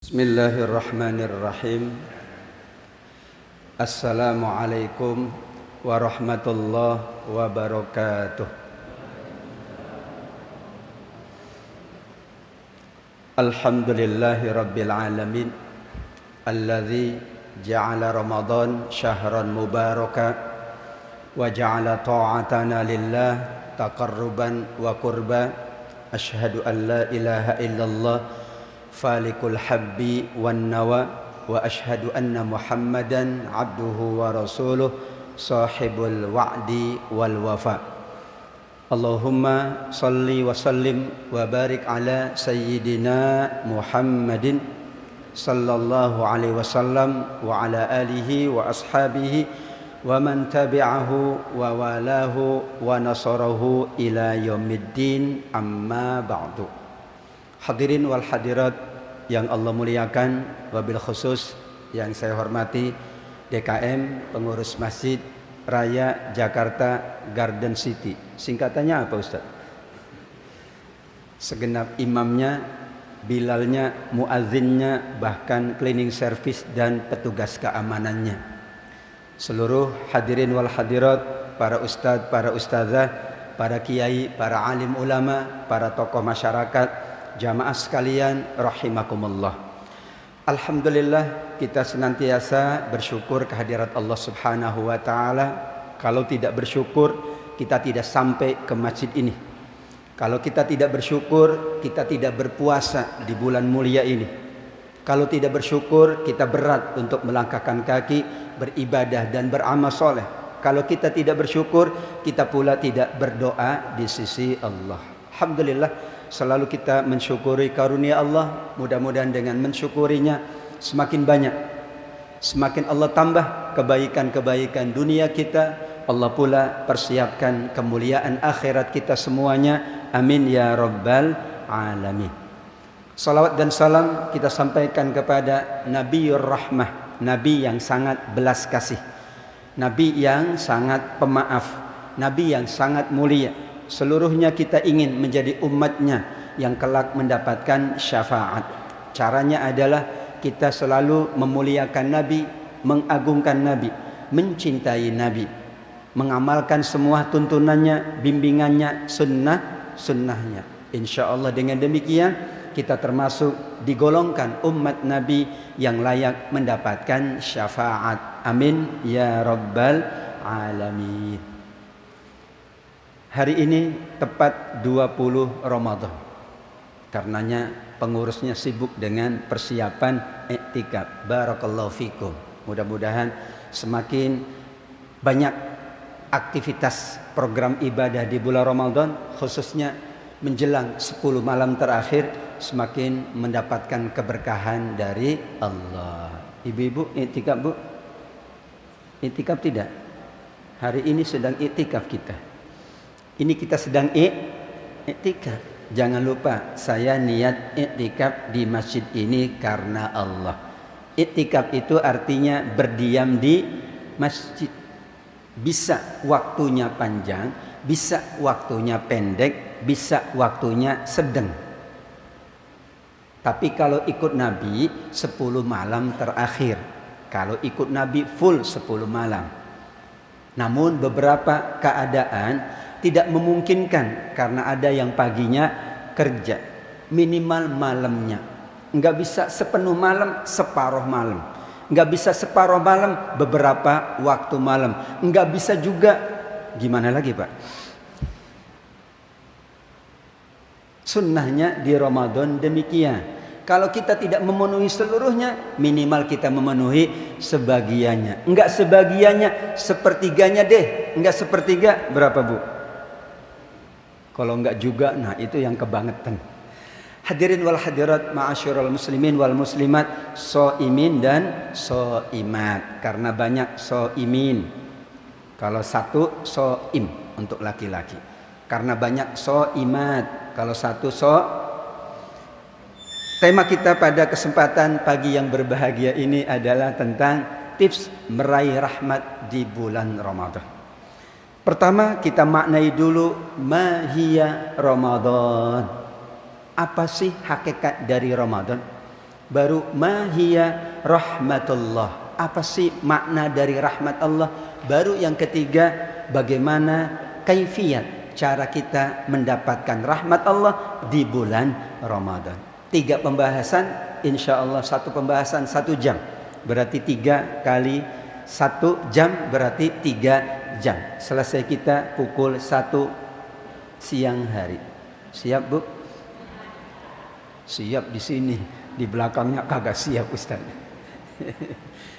Bismillahirrahmanirrahim. Assalamualaikum warahmatullahi wabarakatuh. Alhamdulillahi rabbil alamin, alladzi ja'ala Ramadan syahran mubaraka wa ja'ala ta'atana lillah taqarruban wa qurba. Asyhadu an la ilaha illallah falikul habbi wan nawa wa ashhadu anna Muhammadan abduhu wa rasuluh sahibul wa'di wal wafa. Allahumma salli wa sallim wa barik ala sayyidina Muhammadin sallallahu alaihi wasallam wa ala alihi wa ashabihi wa man tabi'ahu wa walahu wa nasarahu ila yaumiddin, amma ba'du. Hadirin wal hadirat yang Allah muliakan, wabil khusus yang saya hormati DKM Pengurus Masjid Raya Jakarta Garden City. Singkatannya apa Ustaz? Segenap imamnya, bilalnya, muazzinnya, bahkan cleaning service dan petugas keamanannya. Seluruh hadirin wal hadirat, para ustadz, para ustazah, para kiai, para alim ulama, para tokoh masyarakat, jamaah sekalian rahimakumullah. Alhamdulillah, kita senantiasa bersyukur kehadirat Allah Subhanahu wa taala. Kalau tidak bersyukur, kita tidak sampai ke masjid ini. Kalau kita tidak bersyukur, kita tidak berpuasa di bulan mulia ini. Kalau tidak bersyukur, kita berat untuk melangkahkan kaki beribadah dan beramal soleh. Kalau kita tidak bersyukur, kita pula tidak berdoa di sisi Allah. Alhamdulillah, selalu kita mensyukuri karunia Allah. Mudah-mudahan dengan mensyukurinya semakin banyak, semakin Allah tambah kebaikan-kebaikan dunia kita. Allah pula persiapkan kemuliaan akhirat kita semuanya. Amin ya rabbal alamin. Salawat dan salam kita sampaikan kepada Nabiur Rahmah, Nabi yang sangat belas kasih, Nabi yang sangat pemaaf, Nabi yang sangat mulia. Seluruhnya kita ingin menjadi umatnya yang kelak mendapatkan syafaat. Caranya adalah kita selalu memuliakan Nabi, mengagungkan Nabi, mencintai Nabi, mengamalkan semua tuntunannya, bimbingannya, sunnahnya. Insya Allah dengan demikian kita termasuk digolongkan umat Nabi yang layak mendapatkan syafaat. Amin ya rabbal alamin. Hari ini tepat 20 Ramadan. Karenanya pengurusnya sibuk dengan persiapan iktikaf. Barakallahu fikum. Mudah-mudahan semakin banyak aktivitas program ibadah di bulan Ramadan, khususnya menjelang 10 malam terakhir, semakin mendapatkan keberkahan dari Allah. Ibu-ibu iktikaf Bu? Iktikaf tidak? Hari ini sedang iktikaf kita. Ini kita sedang iktikaf. Jangan lupa, saya niat iktikaf di masjid ini karena Allah. Iktikaf itu artinya berdiam di masjid. Bisa waktunya panjang, bisa waktunya pendek, bisa waktunya sedang. Tapi kalau ikut Nabi 10 malam terakhir. Kalau ikut Nabi full 10 malam. Namun beberapa keadaan tidak memungkinkan karena ada yang paginya kerja, minimal malamnya. Enggak bisa sepenuh malam, separuh malam. Enggak bisa separuh malam, beberapa waktu malam. Enggak bisa juga, gimana lagi Pak? Sunnahnya di Ramadan demikian. Kalau kita tidak memenuhi seluruhnya, minimal kita memenuhi sebagiannya. Enggak sebagiannya, sepertiganya deh. Enggak sepertiga, berapa Bu? Kalau enggak juga, nah itu yang kebangetan. Hadirin wal hadirat, ma'asyiral muslimin wal muslimat, shaimin dan shaimat. Karena banyak shaimin. Kalau satu shaim untuk laki-laki. Karena banyak shaimat. Kalau satu Tema kita pada kesempatan pagi yang berbahagia ini adalah tentang tips meraih rahmat di bulan Ramadan. Pertama, kita maknai dulu mahiyya Ramadan. Apa sih hakikat dari Ramadan? Baru mahiya rahmatullah. Apa sih makna dari rahmat Allah? Baru yang ketiga, bagaimana kaifiyat, cara kita mendapatkan rahmat Allah di bulan Ramadan. 3 pembahasan, insya Allah 1 pembahasan 1 jam. Berarti 3 kali 1 jam berarti 3 jam. Selesai kita pukul 1 siang hari. Siap Bu? Siap di sini. Di belakangnya kagak siap Ustaz.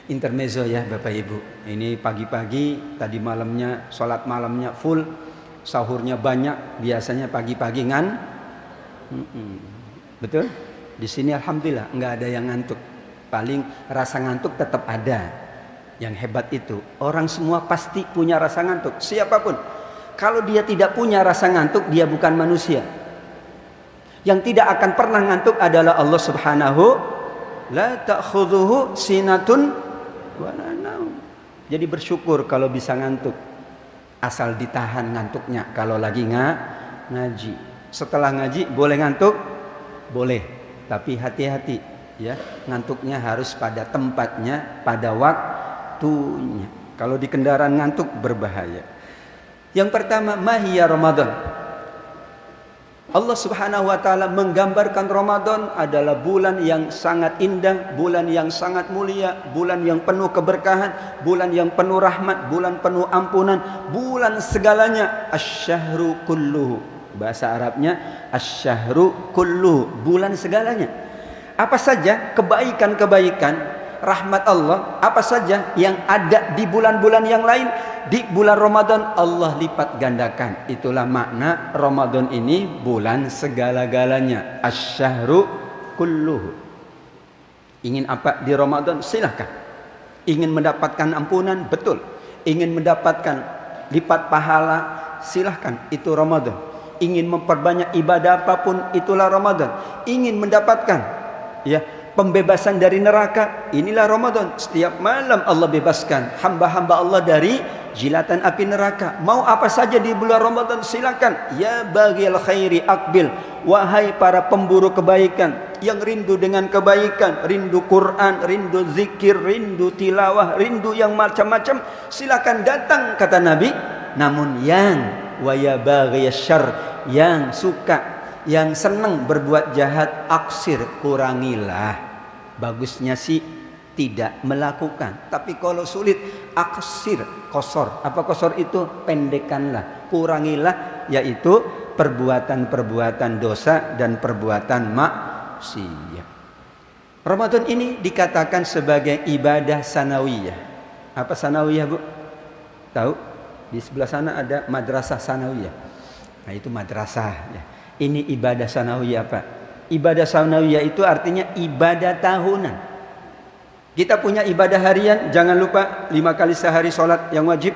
Intermezzo ya Bapak Ibu. Ini pagi-pagi, tadi malamnya sholat malamnya full, sahurnya banyak. Biasanya pagi-pagi betul? Di sini alhamdulillah nggak ada yang ngantuk. Paling rasa ngantuk tetap ada. Yang hebat itu orang semua pasti punya rasa ngantuk. Siapapun. Kalau dia tidak punya rasa ngantuk, dia bukan manusia. Yang tidak akan pernah ngantuk adalah Allah Subhanahu la ta'khudhuhu sinatun wa la naum. Jadi bersyukur kalau bisa ngantuk. Asal ditahan ngantuknya kalau lagi ngaji. Setelah ngaji boleh ngantuk? Boleh. Tapi hati-hati ya, ngantuknya harus pada tempatnya, pada waktunya. Kalau di kendaraan ngantuk berbahaya. Yang pertama, mahiya Ramadan. Allah Subhanahu wa taala menggambarkan Ramadan adalah bulan yang sangat indah, bulan yang sangat mulia, bulan yang penuh keberkahan, bulan yang penuh rahmat, bulan penuh ampunan, bulan segalanya. Asy-syahru kulluhu. Bahasa Arabnya asy-syahru kulluhu, bulan segalanya. Apa saja kebaikan-kebaikan rahmat Allah, apa saja yang ada di bulan-bulan yang lain, di bulan Ramadan Allah lipat gandakan. Itulah makna Ramadan ini bulan segala-galanya. Asy-syahru kulluhu. Ingin apa di Ramadan? Silahkan. Ingin mendapatkan ampunan? Betul. Ingin mendapatkan lipat pahala? Silahkan. Itu Ramadan. Ingin memperbanyak ibadah apapun? Itulah Ramadan. Ingin mendapatkan pembebasan dari neraka, inilah Ramadan. Setiap malam Allah bebaskan hamba-hamba Allah dari jilatan api neraka. Mau apa saja di bulan Ramadan silakan. Ya baghil khairi aqbil. Wahai para pemburu kebaikan yang rindu dengan kebaikan, rindu Quran, rindu zikir, rindu tilawah, rindu yang macam-macam, silakan datang kata Nabi. Namun yang wa ya baghiyas syarr, yang suka, yang senang berbuat jahat, aksir, kurangilah. Bagusnya sih tidak melakukan, tapi kalau sulit aksir, kosor. Apa kosor itu? Pendekkanlah, kurangilah, yaitu perbuatan-perbuatan dosa dan perbuatan maksiat. Ramadan ini dikatakan sebagai ibadah sanawiyah. Apa sanawiyah Bu? Tahu? Di sebelah sana ada madrasah sanawiyah. Nah itu madrasah ya. Ini ibadah sanawiyah apa? Ibadah sanawiyah itu artinya ibadah tahunan. Kita punya ibadah harian, jangan lupa 5 kali sehari sholat yang wajib,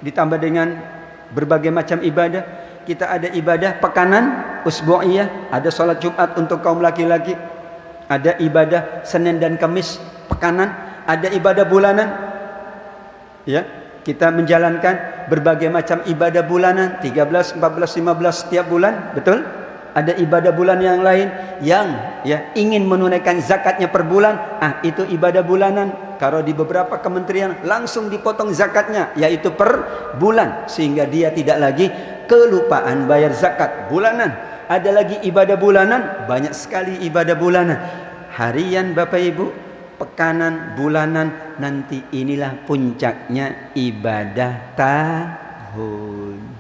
ditambah dengan berbagai macam ibadah. Kita ada ibadah pekanan, usbu'iyah, ada sholat Jumat untuk kaum laki-laki, ada ibadah Senin dan Kamis pekanan, ada ibadah bulanan. Ya, kita menjalankan berbagai macam ibadah bulanan, 13, 14, 15 setiap bulan, betul? Ada ibadah bulan yang lain yang ingin menunaikan zakatnya per bulan, itu ibadah bulanan. Kalau di beberapa kementerian langsung dipotong zakatnya, yaitu per bulan, sehingga dia tidak lagi kelupaan bayar zakat bulanan. Ada lagi ibadah bulanan, banyak sekali ibadah bulanan. Harian Bapak Ibu, pekanan, bulanan, nanti inilah puncaknya ibadah tahun.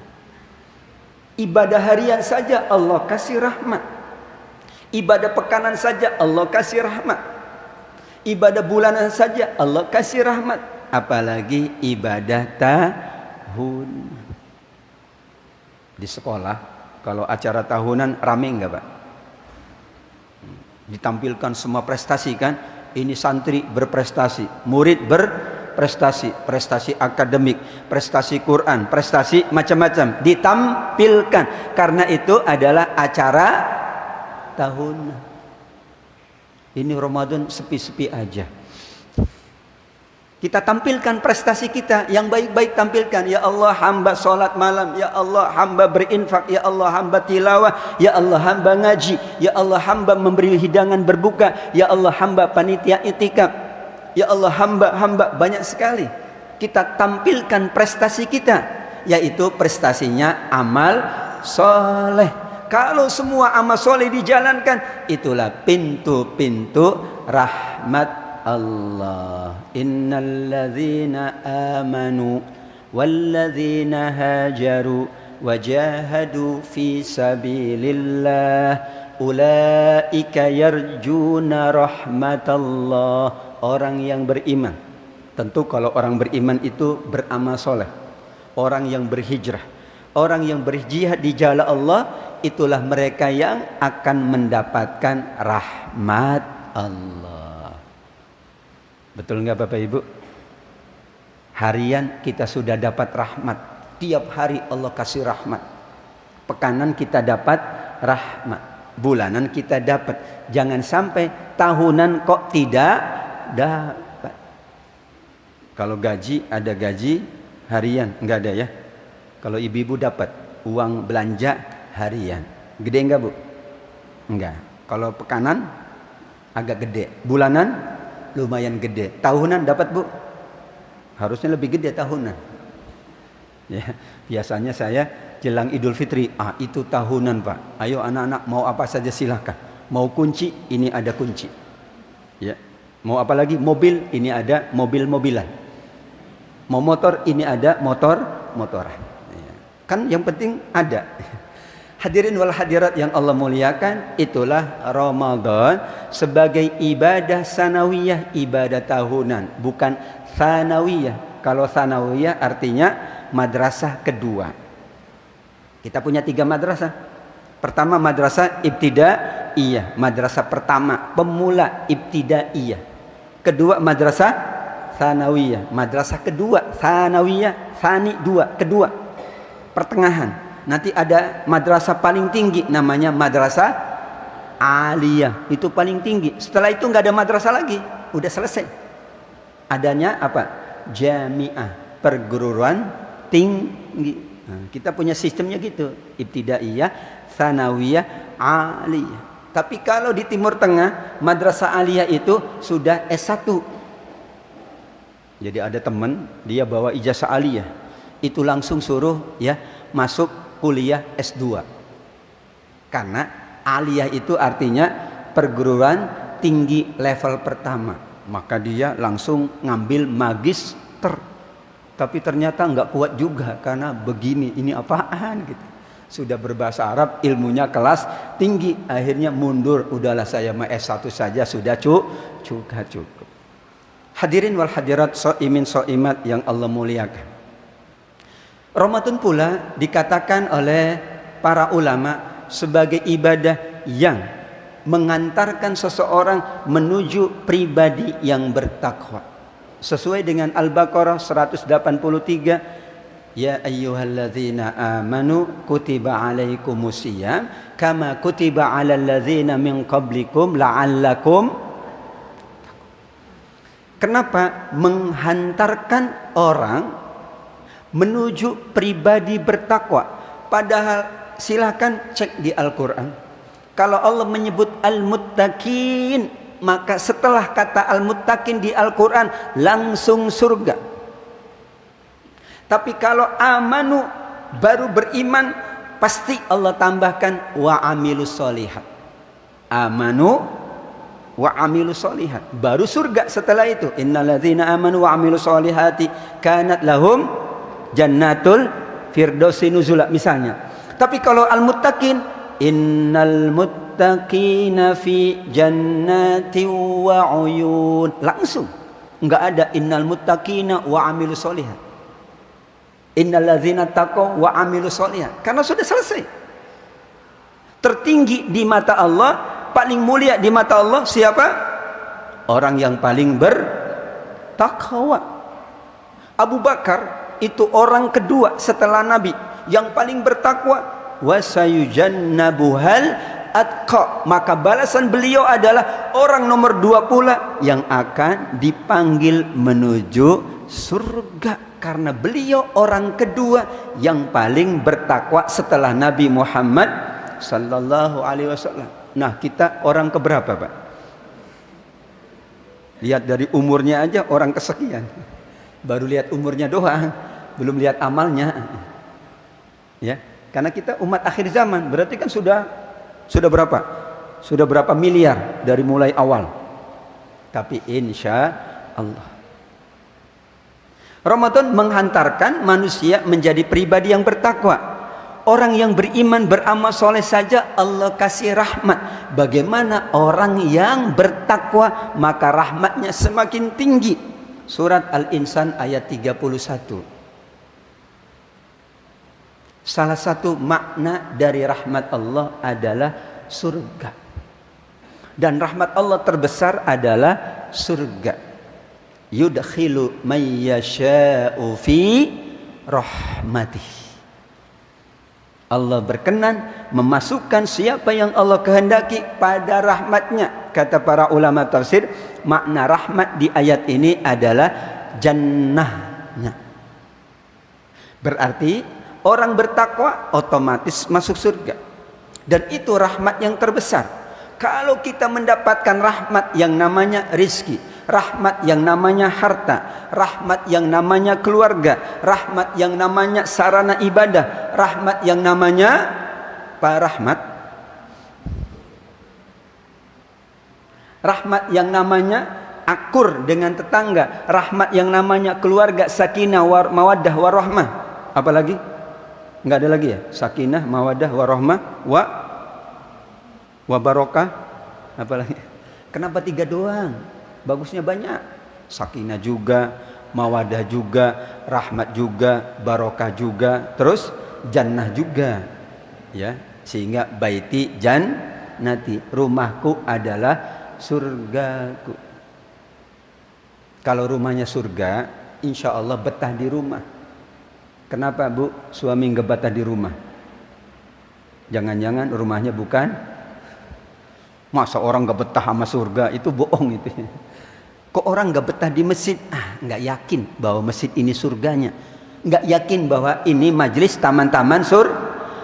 Ibadah harian saja Allah kasih rahmat. Ibadah pekanan saja Allah kasih rahmat. Ibadah bulanan saja Allah kasih rahmat. Apalagi ibadah tahun. Di sekolah kalau acara tahunan rame enggak Pak? Ditampilkan semua prestasi kan? Ini santri berprestasi, murid berprestasi, prestasi akademik, prestasi Quran, prestasi macam-macam ditampilkan. Karena itu adalah acara tahunan. Ini Ramadan sepi-sepi aja. Kita tampilkan prestasi kita yang baik-baik, tampilkan. Ya Allah, hamba sholat malam. Ya Allah, hamba berinfak. Ya Allah, hamba tilawah. Ya Allah, hamba ngaji. Ya Allah, hamba memberi hidangan berbuka. Ya Allah, hamba panitia itikaf. Ya Allah, hamba banyak sekali. Kita tampilkan prestasi kita, yaitu prestasinya amal soleh. Kalau semua amal soleh dijalankan, itulah pintu-pintu rahmat Allah. Innal ladzina amanu wal ladzina hajaru wajahadu fi sabilillah ulaika yarjuna rahmatallah. Orang yang beriman. Tentu kalau orang beriman itu beramal soleh. Orang yang berhijrah, orang yang berjihad di jalan Allah, itulah mereka yang akan mendapatkan rahmat Allah. Betul nggak Bapak Ibu? Harian kita sudah dapat rahmat. Tiap hari Allah kasih rahmat. Pekanan kita dapat rahmat. Bulanan kita dapat. Jangan sampai tahunan kok tidak dapat. Kalau gaji, ada gaji harian, enggak ada ya. Kalau ibu-ibu dapat uang belanja harian, gede enggak Bu? Enggak. Kalau pekanan agak gede. Bulanan lumayan gede. Tahunan dapat Bu? Harusnya lebih gede tahunan. Ya, biasanya saya jelang Idul Fitri, itu tahunan Pak. Ayo anak-anak mau apa saja silahkan. Mau kunci, ini ada kunci. Ya. Mau apa lagi? Mobil, ini ada mobil-mobilan. Mau motor, ini ada motor-motoran. Ya. Kan yang penting ada. Hadirin wal hadirat yang Allah muliakan, itulah Ramadan sebagai ibadah sanawiyah, ibadah tahunan, bukan sanawiyah. Kalau sanawiyah artinya madrasah kedua. Kita punya 3 madrasah. Pertama madrasah ibtidaiyah, madrasah pertama pemula ibtidaiyah. Kedua madrasah sanawiyah, madrasah kedua sanawiyah, sani 2, kedua pertengahan. Nanti ada madrasah paling tinggi, namanya madrasah aliyah, itu paling tinggi. Setelah itu nggak ada madrasah lagi, udah selesai. Adanya apa? Jamiah, perguruan tinggi. Nah, kita punya sistemnya gitu, ibtidaiyah, tsanawiyah, aliyah. Tapi kalau di Timur Tengah, madrasah aliyah itu sudah S1. Jadi ada teman, dia bawa ijazah aliyah, itu langsung suruh ya masuk kuliah S2. Karena aliyah itu artinya perguruan tinggi level pertama. Maka dia langsung ngambil magister. Tapi ternyata nggak kuat juga karena begini, ini apaan gitu. Sudah berbahasa Arab, ilmunya kelas tinggi, akhirnya mundur. Udahlah saya mah S1 saja sudah cukup. Hadirin wal hadirat, so'imin so'imat yang Allah muliakan. Ramadan pula dikatakan oleh para ulama sebagai ibadah yang mengantarkan seseorang menuju pribadi yang bertakwa. Sesuai dengan Al-Baqarah 183, ya ayyuhalladzina amanu kutiba alaikumusiyam kama kutiba alal ladzina min qablikum la'allakum. Kenapa menghantarkan orang menuju pribadi bertakwa? Padahal silakan cek di Al-Quran. Kalau Allah menyebut al-muttaqin, maka setelah kata al-muttaqin di Al-Quran langsung surga. Tapi kalau amanu, baru beriman, pasti Allah tambahkan wa amilus solihat. Amanu wa amilus solihat, baru surga setelah itu. Innalladzina amanu wa amilus solihati kanat lahum jannatul firdausi nuzula misalnya. Tapi kalau al-muttaqin, innal muttaqina fi jannati wa uyun, langsung enggak ada innal muttaqina wa amilus solihat, innal ladzina taqaw wa amilus solihat, karena sudah selesai. Tertinggi di mata Allah, paling mulia di mata Allah siapa? Orang yang paling bertakwa. Abu Bakar itu orang kedua setelah Nabi yang paling bertakwa. Wasayujannabuhal al-atqa, maka balasan beliau adalah orang nomor 2 pula yang akan dipanggil menuju surga, karena beliau orang kedua yang paling bertakwa setelah Nabi Muhammad sallallahu alaihi wasallam. Nah, kita orang keberapa, Pak? Lihat dari umurnya aja orang kesekian. Baru lihat umurnya doang, belum lihat amalnya. Ya, karena kita umat akhir zaman, berarti kan sudah berapa? Sudah berapa miliar dari mulai awal. Tapi insya Allah Ramadan menghantarkan manusia menjadi pribadi yang bertakwa. Orang yang beriman beramal soleh saja Allah kasih rahmat. Bagaimana orang yang bertakwa, maka rahmatnya semakin tinggi. Surat Al-Insan ayat 31. Salah satu makna dari rahmat Allah adalah surga. Dan rahmat Allah terbesar adalah surga. Yudkhilu man yasha'u fi rahmatih. Allah berkenan memasukkan siapa yang Allah kehendaki pada rahmatnya. Kata para ulama tafsir, makna rahmat di ayat ini adalah jannahnya. Berarti orang bertakwa otomatis masuk surga. Dan itu rahmat yang terbesar. Kalau kita mendapatkan rahmat yang namanya rizki, rahmat yang namanya harta, rahmat yang namanya keluarga, rahmat yang namanya sarana ibadah, rahmat yang namanya rahmat yang namanya akur dengan tetangga, rahmat yang namanya keluarga, sakinah, mawaddah, warahmah. Apalagi? Enggak ada lagi ya? Sakinah, mawaddah, warahmah, wa barokah. Apalagi? Kenapa 3 doang? Bagusnya banyak. Sakinah juga, mawadah juga, rahmat juga, barokah juga, terus jannah juga. Ya, sehingga baiti jannati, rumahku adalah surgaku. Kalau rumahnya surga, insya Allah betah di rumah. Kenapa, Bu, suami nggak betah di rumah? Jangan-jangan rumahnya bukan? Masa orang nggak betah sama surga? Itu bohong itu. Kok orang nggak betah di masjid? Nggak yakin bahwa masjid ini surganya. Nggak yakin bahwa ini majelis taman-taman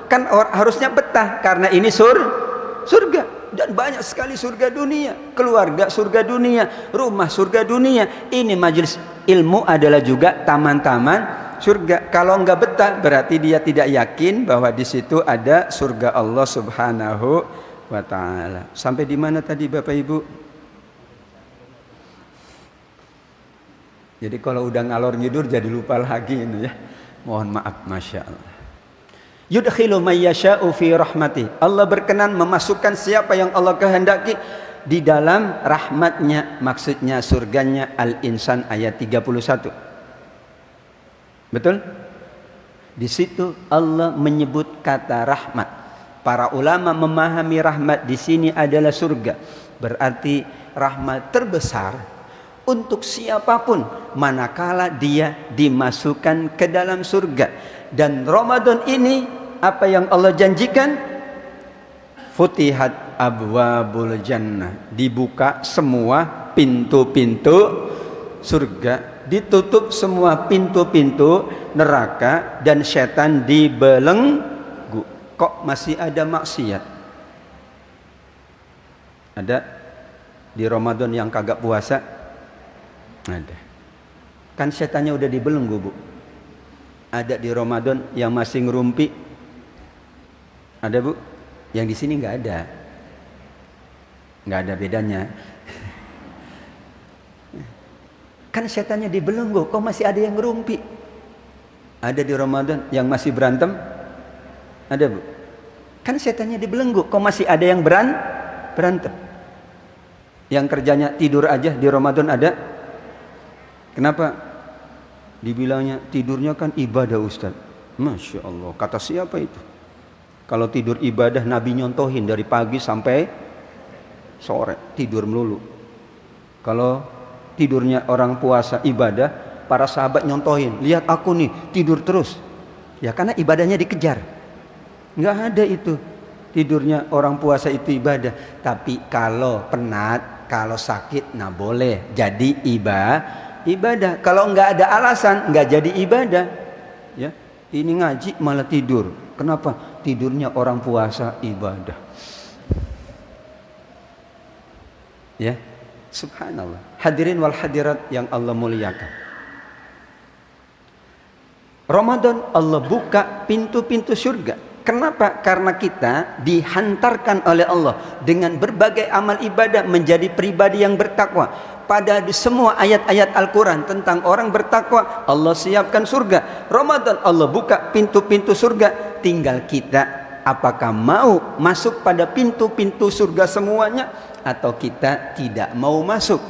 kan harusnya betah karena ini surga. Dan banyak sekali surga dunia, keluarga surga dunia, rumah surga dunia. Ini majelis ilmu adalah juga taman-taman surga. Kalau nggak betah berarti dia tidak yakin bahwa di situ ada surga Allah Subhanahu wa ta'ala. Sampai di mana tadi Bapak Ibu? Jadi kalau udah ngalor ngidur jadi lupa lagi ini ya. Mohon maaf, Masya Allah. Yudkhilu man yasha'u fi rahmati. Allah berkenan memasukkan siapa yang Allah kehendaki di dalam rahmatnya, maksudnya surganya. Al-Insan ayat 31. Betul? Di situ Allah menyebut kata rahmat. Para ulama memahami rahmat di sini adalah surga. Berarti rahmat terbesar untuk siapapun manakala dia dimasukkan ke dalam surga. Dan Ramadan ini apa yang Allah janjikan? Futihat abwabul jannah, dibuka semua pintu-pintu surga, ditutup semua pintu-pintu neraka, dan setan dibelenggu. Kok masih ada maksiat? Ada di Ramadan yang kagak puasa? Ada. Kan setannya udah dibelenggu, Bu. Ada di Ramadan yang masih ngerumpi? Ada, Bu? Yang di sini nggak ada. Nggak ada bedanya. Kan setannya dibelenggu, kok masih ada yang ngerumpi? Ada di Ramadan yang masih berantem? Ada, Bu? Kan setannya dibelenggu, kok masih ada yang berantem? Yang kerjanya tidur aja di Ramadan ada? Kenapa? Dibilangnya tidurnya kan ibadah, Ustaz. Masya Allah, kata siapa itu? Kalau tidur ibadah, Nabi nyontohin dari pagi sampai sore, tidur melulu. Kalau tidurnya orang puasa ibadah, para sahabat nyontohin, lihat aku nih tidur terus. Ya karena ibadahnya dikejar. Nggak ada itu. tidurnya orang puasa itu ibadah. Tapi kalau penat, kalau sakit, nah boleh jadi ibadah. Kalau nggak ada alasan, nggak jadi ibadah. Ya, ini ngaji malah tidur. Kenapa? Tidurnya orang puasa ibadah. Ya, subhanallah. Hadirin wal hadirat yang Allah muliakan. Ramadan Allah buka pintu-pintu surga. Kenapa? Karena kita dihantarkan oleh Allah dengan berbagai amal ibadah menjadi pribadi yang bertakwa. Pada semua ayat-ayat Al-Quran tentang orang bertakwa, Allah siapkan surga. Ramadan Allah buka pintu-pintu surga. Tinggal kita apakah mau masuk pada pintu-pintu surga semuanya, atau kita tidak mau masuk.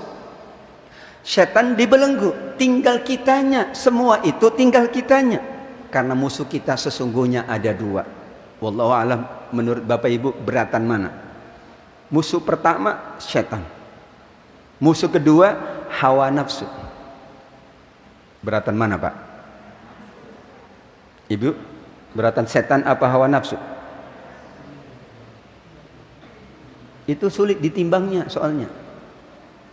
Setan dibelenggu, tinggal kitanya, semua itu tinggal kitanya. Karena musuh kita sesungguhnya ada dua. Wallahu alam, menurut Bapak Ibu beratan mana? Musuh pertama setan. Musuh kedua hawa nafsu. Beratan mana, Pak? Ibu, beratan setan apa hawa nafsu? Itu sulit ditimbangnya soalnya.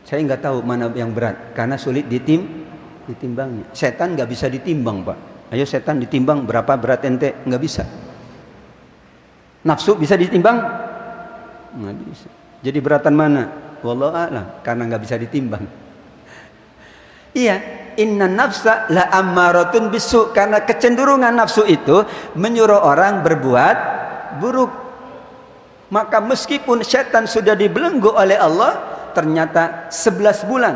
Saya nggak tahu mana yang berat karena sulit ditimbangnya. Setan nggak bisa ditimbang, Pak. Ayo setan ditimbang berapa berat ente? Nggak bisa. Nafsu bisa ditimbang? Nggak bisa. Jadi beratan mana? Wallahu a'lam, karena nggak bisa ditimbang. Iya, inna nafsa la ammaratun bisu, karena kecenderungan nafsu itu menyuruh orang berbuat buruk. Maka meskipun setan sudah dibelenggu oleh Allah, ternyata 11 bulan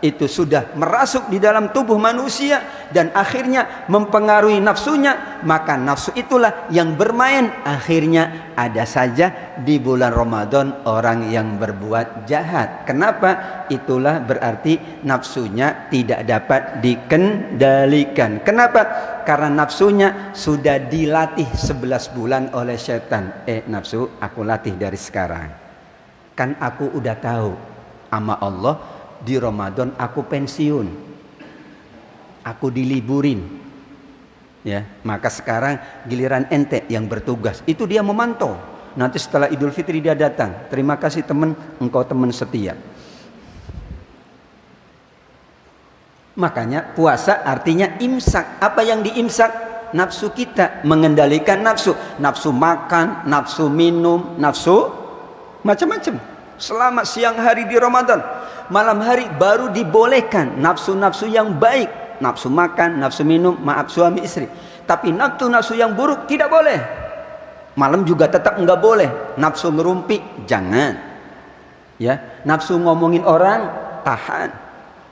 itu sudah merasuk di dalam tubuh manusia dan akhirnya mempengaruhi nafsunya, maka nafsu itulah yang bermain. Akhirnya ada saja di bulan Ramadan orang yang berbuat jahat. Kenapa? Itulah berarti nafsunya tidak dapat dikendalikan. Kenapa? Karena nafsunya sudah dilatih 11 bulan oleh setan. Nafsu, aku latih dari sekarang. Kan aku udah tahu sama Allah di Ramadan aku pensiun, aku diliburin, ya. Maka sekarang giliran ente yang bertugas. Itu dia memantau. Nanti setelah Idul Fitri dia datang. Terima kasih teman, engkau teman setia. Makanya puasa artinya imsak. Apa yang diimsak? Nafsu kita, mengendalikan nafsu. Nafsu makan, nafsu minum, nafsu macam-macam. Selama siang hari di Ramadan, malam hari baru dibolehkan nafsu-nafsu yang baik, nafsu makan, nafsu minum, maaf suami istri. Tapi nafsu-nafsu yang buruk tidak boleh. Malam juga tetap enggak boleh. Nafsu ngerumpi jangan. Ya, nafsu ngomongin orang tahan.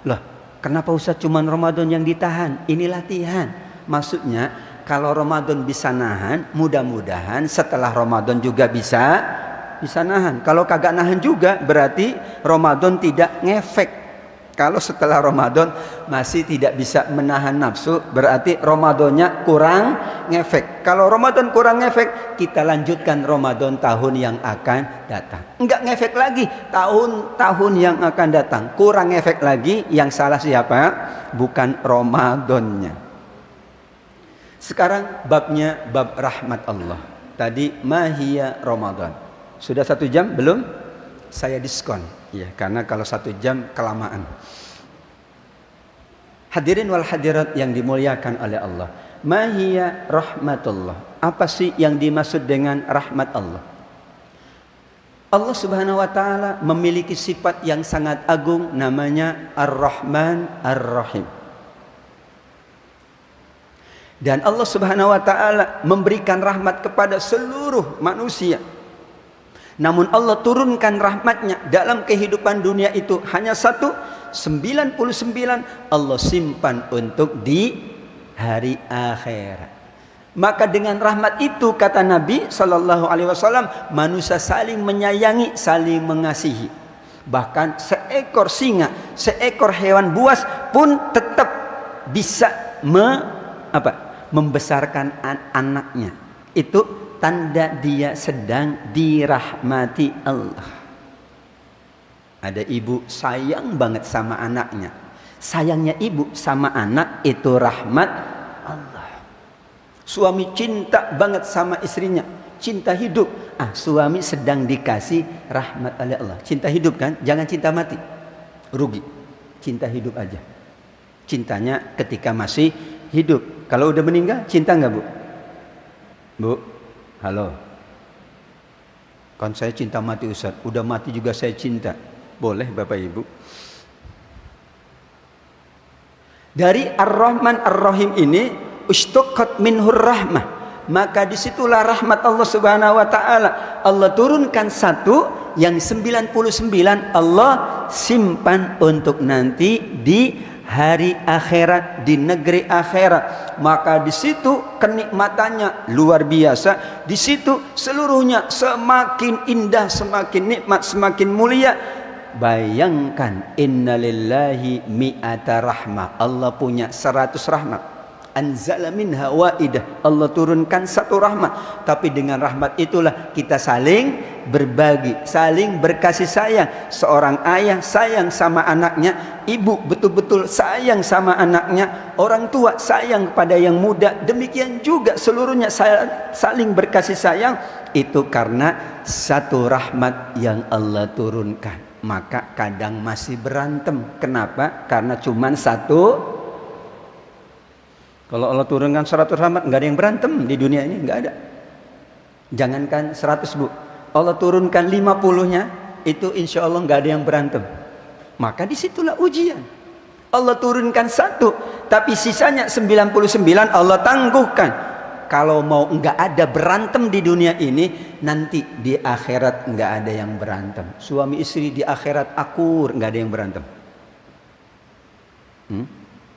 Loh, kenapa Ustaz cuma Ramadan yang ditahan? Ini latihan. Maksudnya kalau Ramadan bisa nahan, mudah-mudahan setelah Ramadan juga bisa nahan. Kalau kagak nahan juga berarti Ramadan tidak ngefek. Kalau setelah Ramadan masih tidak bisa menahan nafsu, berarti Ramadannya kurang ngefek. Kalau Ramadan kurang ngefek, kita lanjutkan Ramadan tahun yang akan datang. Enggak ngefek lagi, tahun-tahun yang akan datang kurang ngefek lagi. Yang salah siapa? Bukan Ramadannya. Sekarang babnya bab rahmat Allah. Tadi mahiyya Ramadan. Sudah 1 jam belum? Saya diskon. Ya, karena kalau 1 jam kelamaan. Hadirin wal hadirat yang dimuliakan oleh Allah. Mahiyya rahmatullah. Apa sih yang dimaksud dengan rahmat Allah? Allah Subhanahu wa taala memiliki sifat yang sangat agung, namanya Ar-Rahman Ar-Rahim. Dan Allah Subhanahu wa taala memberikan rahmat kepada seluruh manusia. Namun Allah turunkan rahmatnya dalam kehidupan dunia itu hanya 99 Allah simpan untuk di hari akhirat. Maka dengan rahmat itu, kata Nabi SAW, manusia saling menyayangi, saling mengasihi. Bahkan seekor singa, seekor hewan buas pun tetap bisa membesarkan anaknya. Itu tanda dia sedang dirahmati Allah. Ada ibu sayang banget sama anaknya. Sayangnya ibu sama anak itu rahmat Allah. Suami cinta banget sama istrinya, cinta hidup. Suami sedang dikasih rahmat oleh Allah. Cinta hidup kan? Jangan cinta mati. Rugi. Cinta hidup aja. Cintanya ketika masih hidup. Kalau udah meninggal, cinta nggak, Bu? Bu, halo. Kan saya cinta mati, Ustaz. Udah mati juga saya cinta. Boleh, Bapak Ibu? Dari Ar-Rahman Ar-Rahim ini, ushtuqat minhur rahmah. Maka disitulah rahmat Allah Subhanahu wa ta'ala. Allah turunkan satu, yang 99 Allah simpan untuk nanti di hari akhirat, di negeri akhirat. Maka di situ kenikmatannya luar biasa. Di situ seluruhnya semakin indah, semakin nikmat, semakin mulia. Bayangkan, innalillahi mi'ata rahmah. Allah punya 100 rahmat. Anzala minha waidah. Allah turunkan satu rahmat. Tapi dengan rahmat itulah kita saling berbagi, saling berkasih sayang. Seorang ayah sayang sama anaknya, ibu betul-betul sayang sama anaknya, orang tua sayang kepada yang muda. Demikian juga seluruhnya saling berkasih sayang. Itu karena satu rahmat yang Allah turunkan. Maka kadang masih berantem. Kenapa? Karena cuma satu. Kalau Allah turunkan 100 rahmat, nggak ada yang berantem di dunia ini, nggak ada. Jangankan 100, Bu. Allah turunkan 50-nya, itu insya Allah nggak ada yang berantem. Maka disitulah ujian. Allah turunkan satu, tapi sisanya 99 Allah tangguhkan. Kalau mau nggak ada berantem di dunia ini, nanti di akhirat nggak ada yang berantem. Suami istri di akhirat akur, nggak ada yang berantem.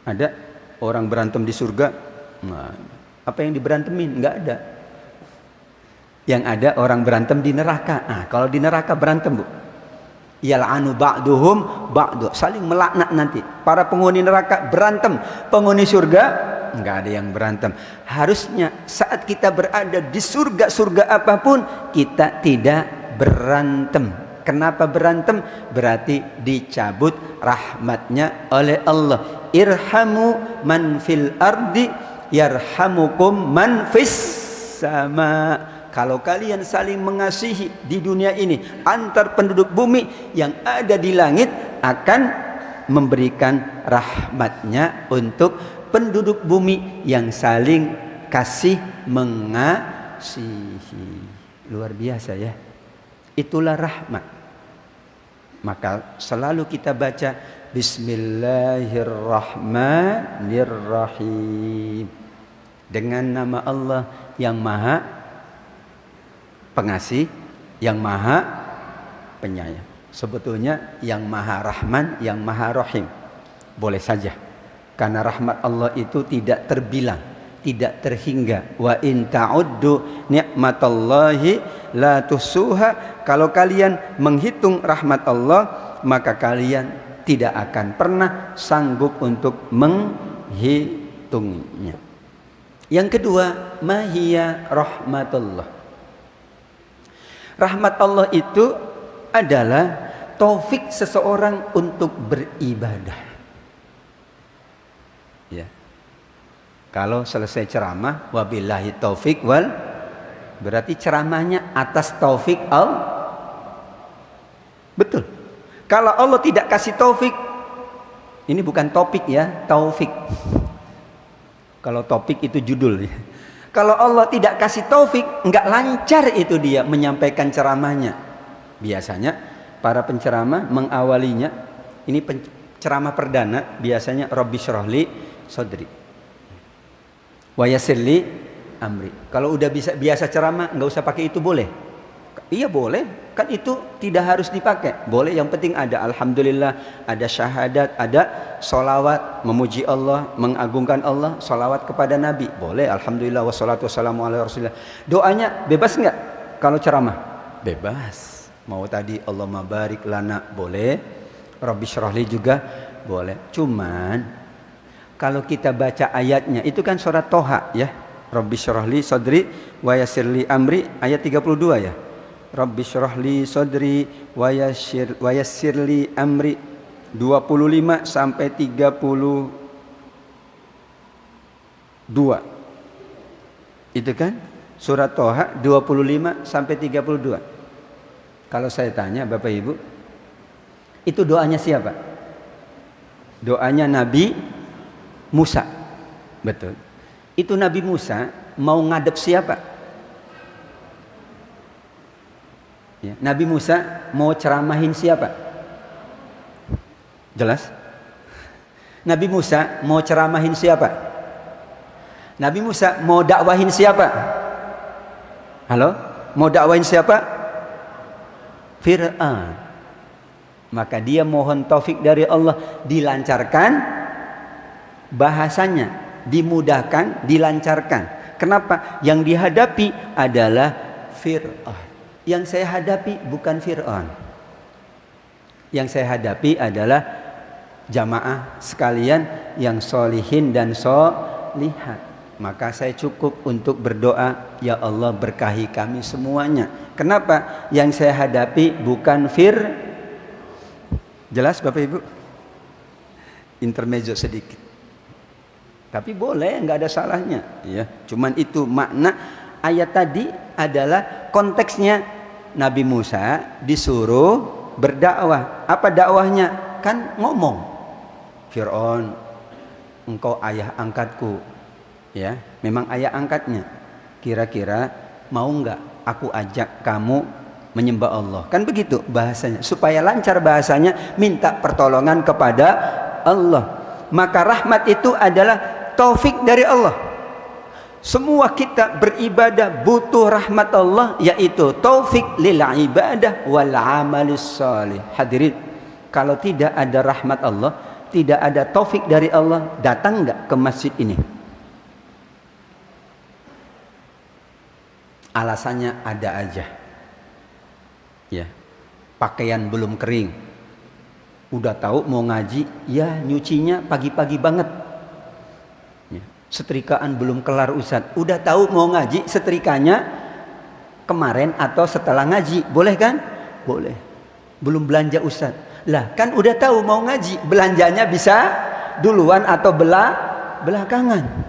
Ada orang berantem di surga? Nah, apa yang diberantemin? Nggak ada. Yang ada orang berantem di neraka. Kalau di neraka berantem, Bu. Yal'anu ba'duhum ba'du, saling melaknat nanti. Para penghuni neraka berantem, penghuni surga nggak ada yang berantem. Harusnya saat kita berada di surga apapun, kita tidak berantem. Kenapa berantem? Berarti dicabut rahmatnya oleh Allah. Irhamu man fil ardi yarhamukum man fis sama. Kalau kalian saling mengasihi di dunia ini, antar penduduk bumi, yang ada di langit akan memberikan rahmatnya untuk penduduk bumi yang saling kasih mengasihi. Luar biasa ya. Itulah rahmat. Maka selalu kita baca Bismillahirrahmanirrahim, dengan nama Allah yang Maha Pengasih, yang Maha Penyayang. Sebetulnya yang Maha Rahman, yang Maha Rahim. Boleh saja. Karena rahmat Allah itu tidak terbilang, tidak terhingga. Wa in ta'uddu ni'matallahi la tuhsuha. Kalau kalian menghitung rahmat Allah, maka kalian tidak akan pernah sanggup untuk menghitungnya. Yang kedua, mahiya rahmatullah. Rahmat Allah itu adalah taufik seseorang untuk beribadah. Ya. Kalau selesai ceramah, wabillahi taufik wal, berarti ceramahnya atas taufik Allah. Betul. Kalau Allah tidak kasih taufik, ini bukan topik ya, taufik. Kalau topik itu judul ya. Kalau Allah tidak kasih taufik, enggak lancar itu dia menyampaikan ceramahnya. Biasanya para penceramah mengawalinya, ini ceramah perdana, biasanya Rabbi syrahli sodri wa yassirli amri. Kalau udah biasa ceramah, enggak usah pakai itu, boleh? Iya boleh, kan itu tidak harus dipakai. Boleh, yang penting ada alhamdulillah, ada syahadat, ada solawat, memuji Allah, mengagungkan Allah, solawat kepada Nabi. Boleh, alhamdulillah wassalatu wassalamu ala rasulillah. Doanya bebas enggak kalau ceramah? Bebas. Mau tadi Allahumma barik lana, boleh. Rabbi syrahli juga boleh. Cuman kalau kita baca ayatnya, itu kan surat Toha ya. Rabbi syrahli sadri wa yassirli amri, ayat 32 ya. Rabbi syrahli sadri wa yassirli amri, 25 sampai 32. Itu kan? Surat Toha 25 sampai 32. Kalau saya tanya Bapak Ibu, itu doanya siapa? Doanya Nabi Musa. Betul. Itu Nabi Musa mau ngadep siapa? Ya, Nabi Musa mau ceramahin siapa? Jelas? Nabi Musa mau ceramahin siapa? Nabi Musa mau dakwahin siapa? Halo? Mau dakwahin siapa? Fir'aun. Maka dia mohon taufik dari Allah, dilancarkan bahasanya, dimudahkan, dilancarkan. Kenapa? Yang dihadapi adalah Fir'aun. Yang saya hadapi bukan Fir'aun. Yang saya hadapi adalah jamaah sekalian yang solihin dan solihat. Maka saya cukup untuk berdoa, ya Allah berkahi kami semuanya. Kenapa? Yang saya hadapi bukan Jelas Bapak Ibu? Intermezzo sedikit. Tapi boleh, nggak ada salahnya. Ya, cuman itu makna ayat tadi adalah konteksnya. Nabi Musa disuruh berdakwah. Apa dakwahnya? Kan ngomong, Fir'aun, engkau ayah angkatku. Ya, memang ayah angkatnya. Kira-kira mau nggak aku ajak kamu menyembah Allah? Kan begitu bahasanya. Supaya lancar bahasanya, minta pertolongan kepada Allah. Maka rahmat itu adalah taufik dari Allah. Semua kita beribadah butuh rahmat Allah, yaitu taufik lil ibadah wal amalis salih. Hadirin, kalau tidak ada rahmat Allah, tidak ada taufik dari Allah, datang nggak ke masjid ini? Alasannya ada aja. Ya, pakaian belum kering. Udah tahu mau ngaji, ya nyucinya pagi-pagi banget. Ya, setrikaan belum kelar Ustaz. Udah tahu mau ngaji, setrikanya kemarin atau setelah ngaji. Boleh kan? Boleh. Belum belanja Ustaz. Lah kan udah tahu mau ngaji, belanjanya bisa duluan atau belakangan.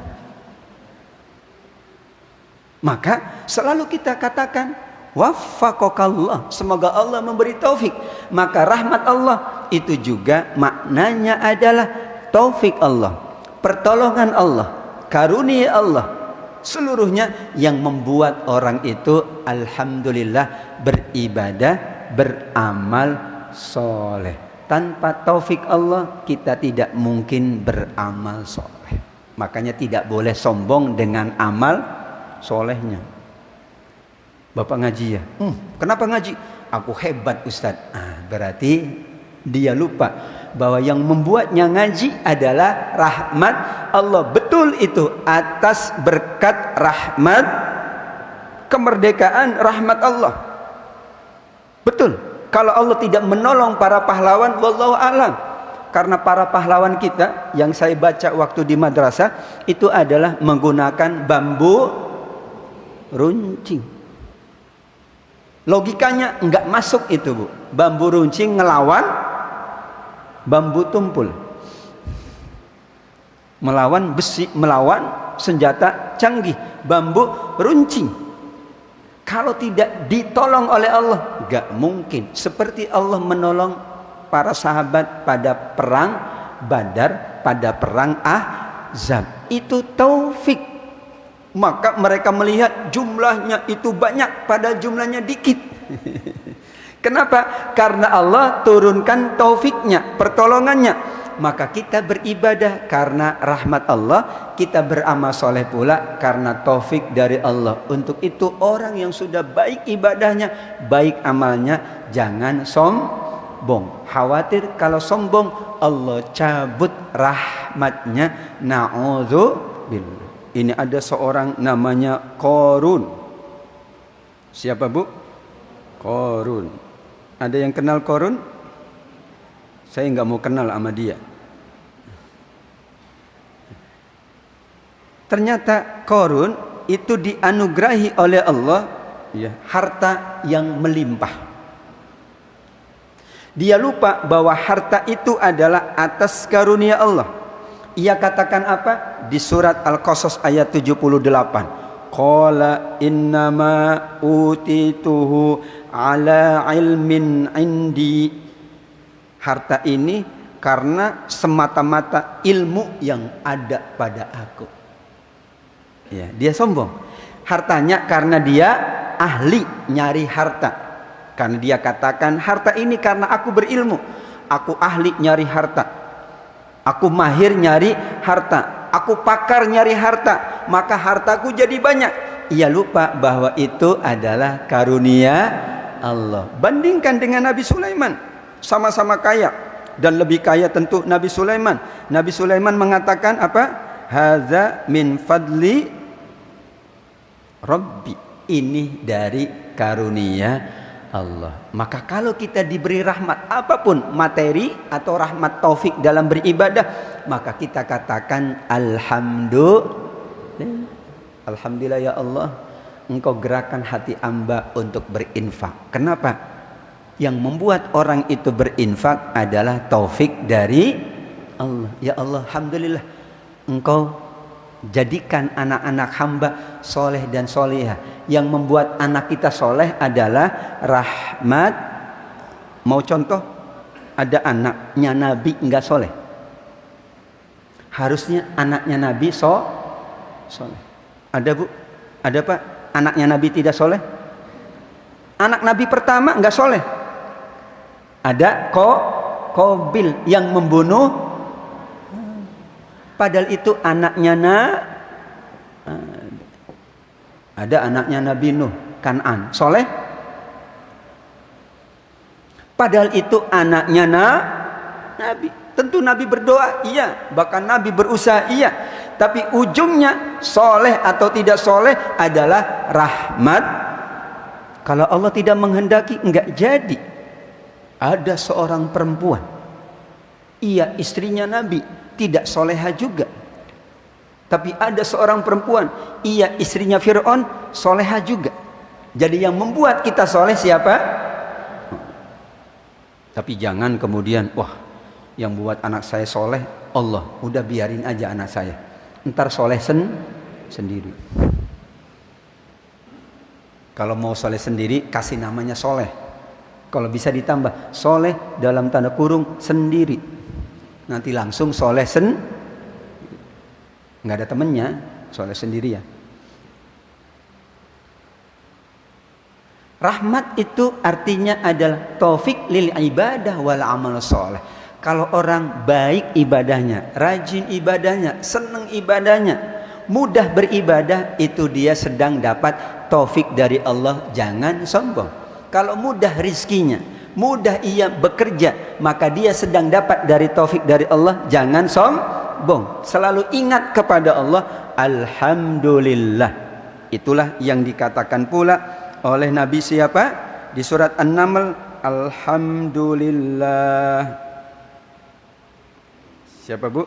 Maka selalu kita katakan waffaqakallah, semoga Allah memberi taufik. Maka rahmat Allah itu juga maknanya adalah taufik Allah, pertolongan Allah, karunia Allah, seluruhnya yang membuat orang itu alhamdulillah beribadah, beramal soleh. Tanpa taufik Allah kita tidak mungkin beramal soleh. Makanya tidak boleh sombong dengan amal solehnya. Bapak ngaji ya? Kenapa ngaji? Aku hebat Ustaz. Berarti dia lupa bahwa yang membuatnya ngaji adalah rahmat Allah. Betul itu, atas berkat rahmat, kemerdekaan rahmat Allah. Betul. Kalau Allah tidak menolong para pahlawan, wallahu a'lam. Karena para pahlawan kita yang saya baca waktu di madrasah itu adalah menggunakan bambu runcing. Logikanya enggak masuk itu, Bu. Bambu runcing ngelawan bambu tumpul. Melawan besi, melawan senjata canggih, bambu runcing. Kalau tidak ditolong oleh Allah, enggak mungkin. Seperti Allah menolong para sahabat pada perang Badar, pada perang Ahzab. Itu taufik. Maka mereka melihat jumlahnya itu banyak, padahal jumlahnya dikit. Kenapa? Karena Allah turunkan taufiknya, pertolongannya. Maka kita beribadah karena rahmat Allah, kita beramal soleh pula karena taufik dari Allah. Untuk itu orang yang sudah baik ibadahnya, baik amalnya, jangan sombong. Khawatir kalau sombong Allah cabut rahmatnya. Na'udzubillah. Ini ada seorang namanya Qarun. Siapa, Bu? Qarun. Ada yang kenal Qarun? Saya nggak mau kenal sama dia. Ternyata Qarun itu dianugerahi oleh Allah harta yang melimpah. Dia lupa bahwa harta itu adalah atas karunia Allah. Ia katakan apa? Di surat Al-Qasas ayat 78. qala innama utituhu ala ilmin indi. Harta ini karena semata-mata ilmu yang ada pada aku. Ya, dia sombong. Hartanya karena dia ahli nyari harta. Karena dia katakan harta ini karena aku berilmu. Aku ahli nyari harta. Aku mahir nyari harta. Aku pakar nyari harta. Maka hartaku jadi banyak. Ia lupa bahwa itu adalah karunia Allah. Bandingkan dengan Nabi Sulaiman. Sama-sama kaya. Dan lebih kaya tentu Nabi Sulaiman. Nabi Sulaiman mengatakan apa? Hadza min fadli Rabbi. Ini dari karunia Allah. Maka kalau kita diberi rahmat apapun, materi atau rahmat taufik dalam beribadah, maka kita katakan alhamdulillah. Alhamdulillah ya Allah, Engkau gerakan hati hamba untuk berinfak. Kenapa? Yang membuat orang itu berinfak adalah taufik dari Allah. Ya Allah, alhamdulillah Engkau jadikan anak-anak hamba soleh dan solehah. Yang membuat anak kita soleh adalah rahmat. Mau contoh? Ada anaknya Nabi enggak soleh. Harusnya anaknya Nabi soleh. Ada bu? Ada pak? Anaknya Nabi tidak soleh? Anak Nabi pertama enggak soleh. Ada Qabil yang membunuh. Padahal itu anaknya ada anaknya Nabi Nuh, Kan'an, soleh. Padahal itu anaknya Nabi. Tentu Nabi berdoa, iya. Bahkan Nabi berusaha, iya. Tapi ujungnya soleh atau tidak soleh adalah rahmat. Kalau Allah tidak menghendaki, enggak jadi. Ada seorang perempuan, iya istrinya Nabi, tidak soleha juga. Tapi ada seorang perempuan, iya istrinya Fir'aun, soleha juga. Jadi yang membuat kita soleh siapa? Tapi jangan kemudian, wah yang buat anak saya soleh Allah, udah biarin aja anak saya, ntar soleh sendiri. Kalau mau soleh sendiri, kasih namanya soleh. Kalau bisa ditambah, soleh dalam tanda kurung sendiri. Nanti langsung soleh nggak ada temennya, soleh sendirian. Rahmat itu artinya adalah taufik lil ibadah wal amal soleh. Kalau orang baik ibadahnya, rajin ibadahnya, senang ibadahnya, mudah beribadah, itu dia sedang dapat taufik dari Allah. Jangan sombong. Kalau mudah rizkinya, mudah ia bekerja, maka dia sedang dapat dari taufik dari Allah. Jangan sombong. Selalu ingat kepada Allah, alhamdulillah. Itulah yang dikatakan pula oleh Nabi siapa? Di surat An-Naml, alhamdulillah. Siapa bu?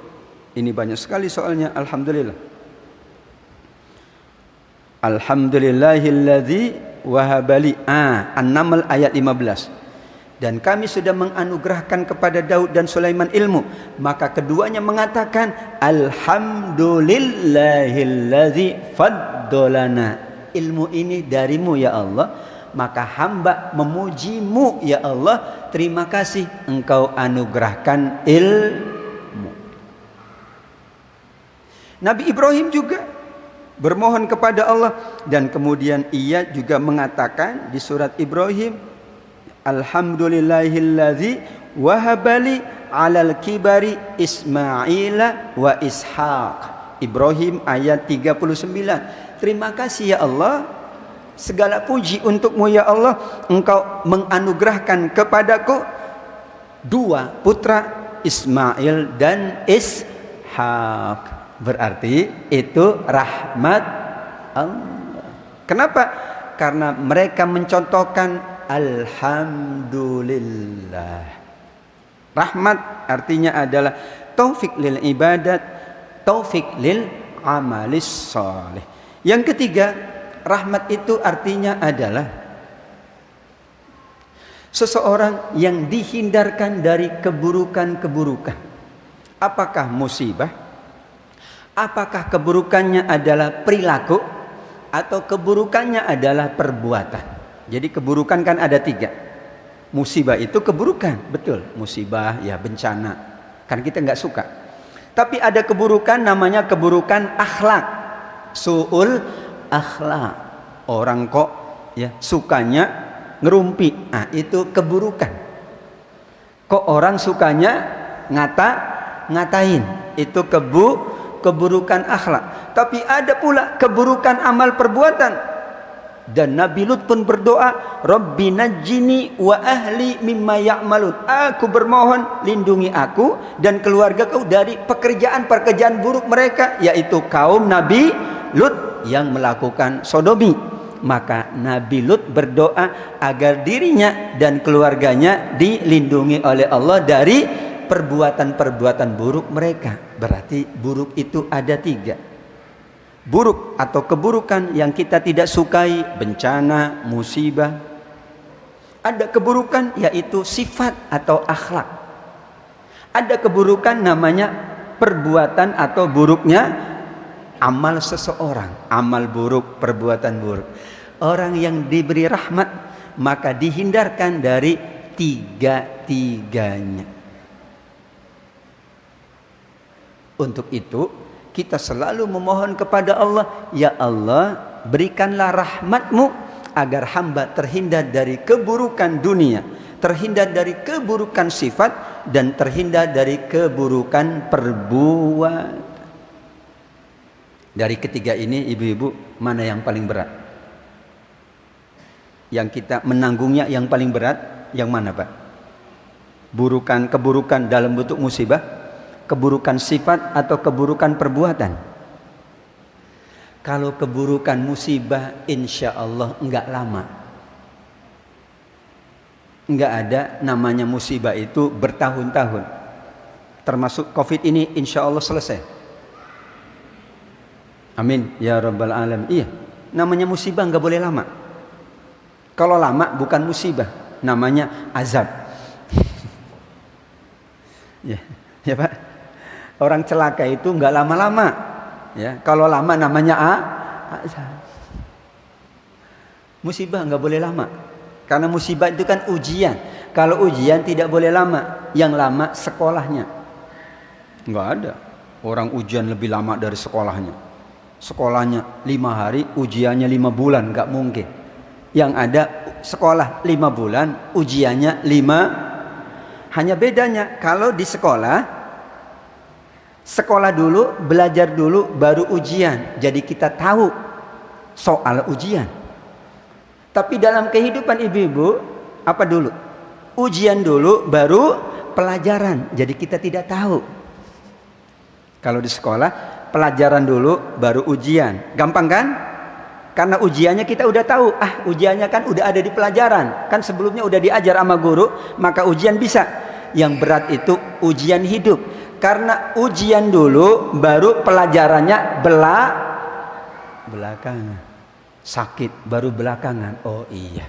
Ini banyak sekali soalnya. Alhamdulillah. Alhamdulillahilladzi wahabali. An-Naml ayat 15. Dan kami sudah menganugerahkan kepada Daud dan Sulaiman ilmu. Maka keduanya mengatakan, alhamdulillahilladzi faddalana. Ilmu ini darimu ya Allah, maka hamba memujimu ya Allah. Terima kasih engkau anugerahkan ilmu. Nabi Ibrahim juga bermohon kepada Allah, dan kemudian ia juga mengatakan di surat Ibrahim, alhamdulillahilladzi wahabali alal kibari Ismaila wa Ishaq. Ibrahim ayat 39. Terima kasih ya Allah, segala puji untukmu ya Allah, engkau menganugerahkan kepadaku dua putra, Ismail dan Ishaq. Berarti itu rahmat Allah. Kenapa? Karena mereka mencontohkan alhamdulillah. Rahmat artinya adalah taufik lil ibadat, taufik lil amalis salih. Yang ketiga, rahmat itu artinya adalah seseorang yang dihindarkan dari keburukan-keburukan. Apakah musibah? Apakah keburukannya adalah perilaku? atau keburukannya adalah perbuatan. Jadi keburukan kan ada 3. Musibah itu keburukan, betul. Musibah ya bencana, kan kita nggak suka. Tapi ada keburukan namanya keburukan akhlak, su'ul akhlak. Orang kok ya sukanya ngerumpi, itu keburukan. Kok orang sukanya ngatain, itu keburukan akhlak. Tapi ada pula keburukan amal perbuatan. Dan Nabi Lut pun berdoa, Rabbi najjini wa ahli mimma ya'malun. Aku bermohon lindungi aku dan keluargaku dari pekerjaan-pekerjaan buruk mereka, yaitu kaum Nabi Lut yang melakukan sodomi. Maka Nabi Lut berdoa agar dirinya dan keluarganya dilindungi oleh Allah dari perbuatan-perbuatan buruk mereka. Berarti buruk itu ada 3. Buruk atau keburukan yang kita tidak sukai, bencana, musibah. Ada keburukan yaitu sifat atau akhlak. Ada keburukan namanya perbuatan atau buruknya amal seseorang. Amal buruk, perbuatan buruk. Orang yang diberi rahmat maka dihindarkan dari 3-tiganya. Untuk itu kita selalu memohon kepada Allah, ya Allah, berikanlah rahmat-Mu agar hamba terhindar dari keburukan dunia, terhindar dari keburukan sifat, dan terhindar dari keburukan perbuatan. Dari ketiga ini, ibu-ibu, mana yang paling berat? Yang kita menanggungnya yang paling berat, yang mana, Pak? Keburukan dalam bentuk musibah, keburukan sifat, atau keburukan perbuatan? Kalau keburukan musibah, insya Allah enggak lama. Enggak ada namanya musibah itu bertahun-tahun. Termasuk COVID ini insya Allah selesai. Amin ya rabbal alamin. Iya, namanya musibah enggak boleh lama. Kalau lama bukan musibah, namanya azab. Ya Pak. Orang celaka itu nggak lama-lama, ya. Kalau lama namanya azab. Musibah nggak boleh lama, karena musibah itu kan ujian. Kalau ujian tidak boleh lama, yang lama sekolahnya. Nggak ada orang ujian lebih lama dari sekolahnya. Sekolahnya 5 hari, ujiannya 5 bulan, nggak mungkin. Yang ada sekolah 5 bulan, ujiannya 5. Hanya bedanya kalau di sekolah dulu, belajar dulu, baru ujian. Jadi kita tahu soal ujian. Tapi dalam kehidupan ibu-ibu, apa dulu? Ujian dulu, baru pelajaran. Jadi kita tidak tahu. Kalau di sekolah, pelajaran dulu, baru ujian. Gampang kan? Karena ujiannya kita udah tahu. Ujiannya kan udah ada di pelajaran. Kan sebelumnya udah diajar sama guru, maka ujian bisa. Yang berat itu ujian hidup. Karena ujian dulu, baru pelajarannya belakangan. Sakit baru belakangan. Oh iya,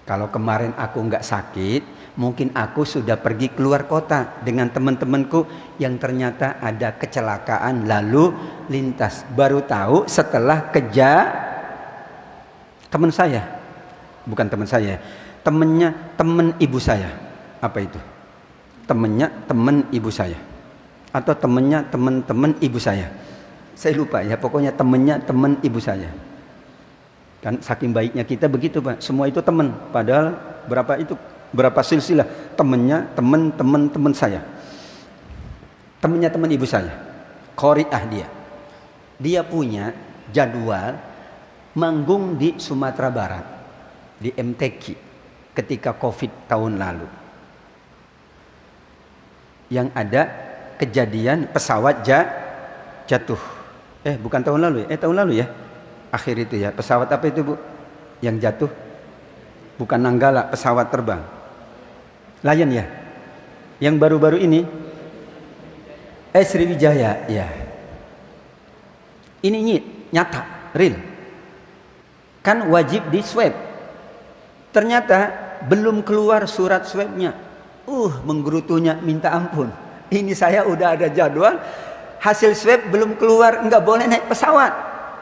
kalau kemarin aku nggak sakit, mungkin aku sudah pergi keluar kota dengan teman-temanku yang ternyata ada kecelakaan lalu lintas. Baru tahu setelah teman saya, bukan teman saya, teman ibu saya. Apa itu? Teman ibu saya. Atau temannya teman-teman ibu saya lupa ya, pokoknya teman ibu saya. Kan saking baiknya kita begitu Pak, semua itu teman, padahal berapa silsilah temannya teman saya, temannya teman ibu saya, qori'ah dia punya jadwal manggung di Sumatera Barat, di MTQ ketika COVID tahun lalu. Yang ada kejadian pesawat jatuh. Bukan tahun lalu ya? Tahun lalu ya? Akhir itu ya. Pesawat apa itu Bu? Yang jatuh? Bukan Nanggala, pesawat terbang. Lion ya? Yang baru-baru ini? Sriwijaya ya. Ini nyata, real. Kan wajib di swab. Ternyata belum keluar surat swabnya. Menggerutunya minta ampun. Ini saya udah ada jadwal, hasil swab belum keluar, nggak boleh naik pesawat.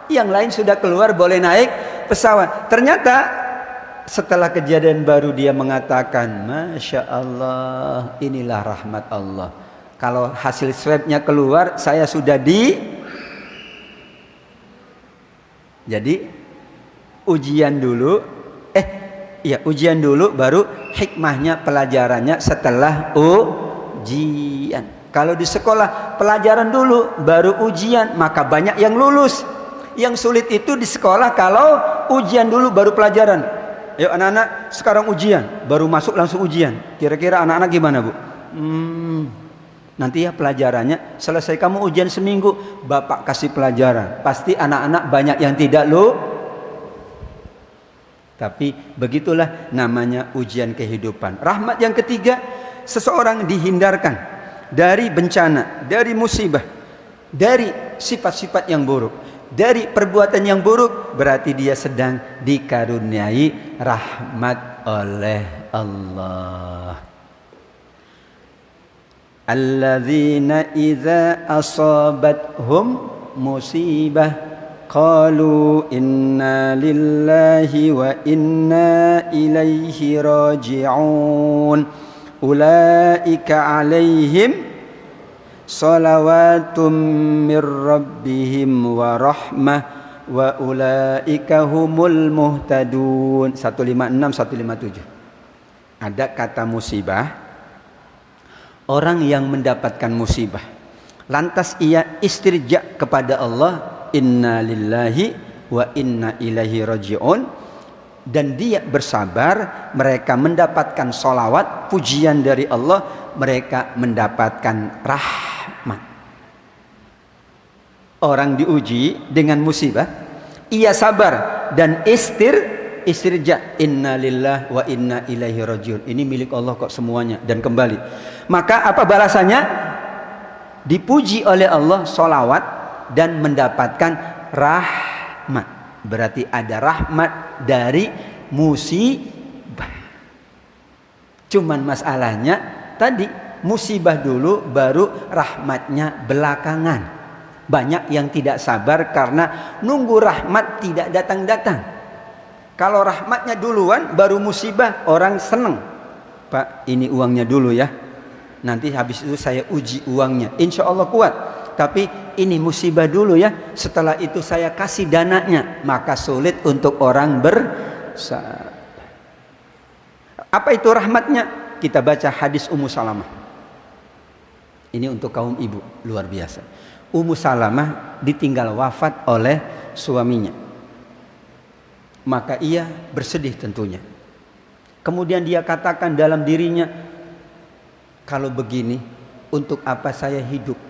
Yang lain sudah keluar boleh naik pesawat. Ternyata setelah kejadian baru dia mengatakan, Masya Allah, inilah rahmat Allah. Kalau hasil swabnya keluar, saya sudah Jadi ujian dulu, ujian dulu, baru hikmahnya pelajarannya setelah ujian. Kalau di sekolah pelajaran dulu, baru ujian, maka banyak yang lulus. Yang sulit itu di sekolah kalau ujian dulu baru pelajaran. Yuk anak-anak, sekarang ujian, baru masuk langsung ujian. Kira-kira anak-anak gimana, Bu? Nanti ya pelajarannya, selesai kamu ujian seminggu, Bapak kasih pelajaran. Pasti anak-anak banyak yang tidak Tapi begitulah namanya ujian kehidupan. Rahmat yang ketiga, seseorang dihindarkan dari bencana, dari musibah, dari sifat-sifat yang buruk, dari perbuatan yang buruk, berarti dia sedang dikaruniai rahmat oleh Allah. Alladzina idza asabathum musibah qalu inna lillahi wa inna ilaihi raji'un ulaika alaihim salawatum mir rabbihim wa rahmah wa ulaika humul muhtadun. 156 157. Ada kata musibah, orang yang mendapatkan musibah lantas ia istirja kepada Allah, inna lillahi wa inna ilaihi raji'un, dan dia bersabar, mereka mendapatkan solawat pujian dari Allah, mereka mendapatkan rahmat. Orang diuji dengan musibah, ia sabar dan istirja, inna lillahi wa inna ilaihi raji'un, ini milik Allah kok semuanya dan kembali. Maka apa balasannya? Dipuji oleh Allah, solawat, dan mendapatkan rahmat. Berarti ada rahmat dari musibah. Cuman masalahnya tadi, musibah dulu baru rahmatnya belakangan. Banyak yang tidak sabar karena nunggu rahmat tidak datang-datang. Kalau rahmatnya duluan baru musibah, orang seneng. Pak, ini uangnya dulu ya, nanti habis itu saya uji uangnya, insya Allah kuat. Tapi ini musibah dulu ya, setelah itu saya kasih dananya. Maka sulit untuk orang bersabar. Apa itu rahmatnya? Kita baca hadis Ummu Salamah. Ini untuk kaum ibu, luar biasa. Ummu Salamah ditinggal wafat oleh suaminya. Maka ia bersedih tentunya. Kemudian dia katakan dalam dirinya, kalau begini, untuk apa saya hidup?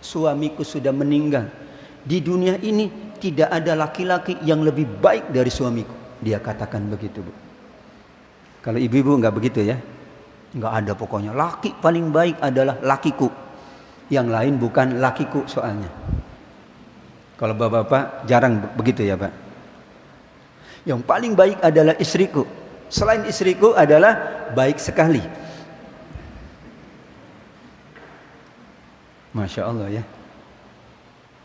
Suamiku sudah meninggal. Di dunia ini tidak ada laki-laki yang lebih baik dari suamiku. Dia katakan begitu, Bu. Kalau ibu-ibu enggak begitu ya? Enggak ada pokoknya. Laki paling baik adalah lakiku. Yang lain bukan lakiku soalnya. Kalau bapak-bapak jarang begitu ya, Pak. Yang paling baik adalah istriku. Selain istriku adalah baik sekali. Masya Allah ya.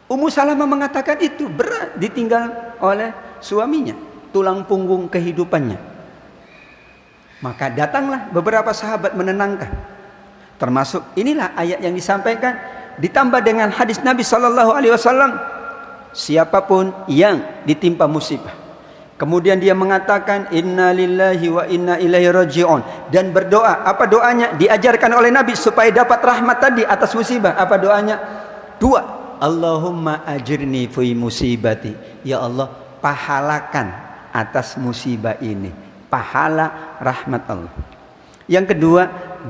Ummu Salamah mengatakan itu berat ditinggal oleh suaminya, tulang punggung kehidupannya. Maka datanglah beberapa sahabat menenangkan. Termasuk inilah ayat yang disampaikan, ditambah dengan hadis Nabi SAW. Siapapun yang ditimpa musibah, kemudian dia mengatakan inna lillahi wa inna ilaihi raji'un, dan berdoa. Apa doanya? Diajarkan oleh Nabi supaya dapat rahmat tadi atas musibah. Apa doanya? Dua. Allahumma ajirni fi musibati. Ya Allah, pahalakan atas musibah ini. Pahala rahmat Allah. Yang kedua,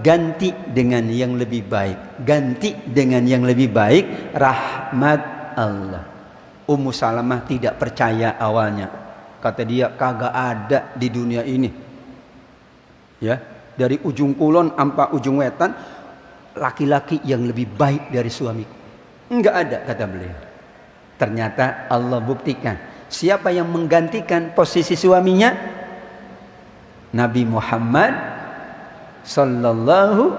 ganti dengan yang lebih baik. Ganti dengan yang lebih baik rahmat Allah. Ummu Salamah tidak percaya awalnya. Kata dia, kagak ada di dunia ini. Ya, dari ujung kulon sampai ujung wetan, laki-laki yang lebih baik dari suamiku. Enggak ada, kata beliau. Ternyata Allah buktikan. Siapa yang menggantikan posisi suaminya? Nabi Muhammad sallallahu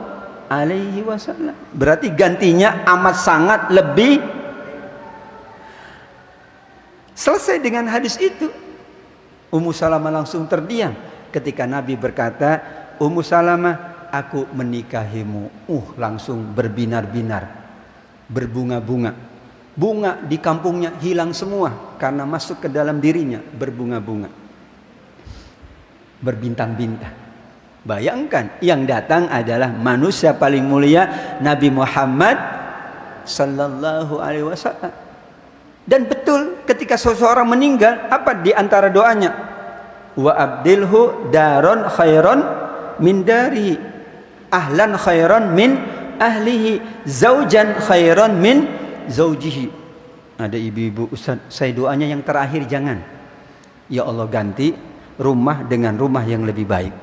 alaihi wasallam. Berarti gantinya amat sangat lebih Selesai dengan hadis itu. Ummu Salamah langsung terdiam ketika Nabi berkata, Ummu Salamah, aku menikahimu. Langsung berbinar-binar, berbunga-bunga. Bunga di kampungnya hilang semua karena masuk ke dalam dirinya, berbunga-bunga, berbintang-bintang. Bayangkan, yang datang adalah manusia paling mulia, Nabi Muhammad sallallahu alaihi wasallam. Dan betul, ketika seseorang meninggal, apa di antara doanya? Wa abdilhu daron khairon min darihi, ahlan khairon min ahlihi, zaujan khairon min zaujihi. Ada ibu-ibu, Ustaz, saya doanya yang terakhir jangan. Ya Allah, ganti rumah dengan rumah yang lebih baik.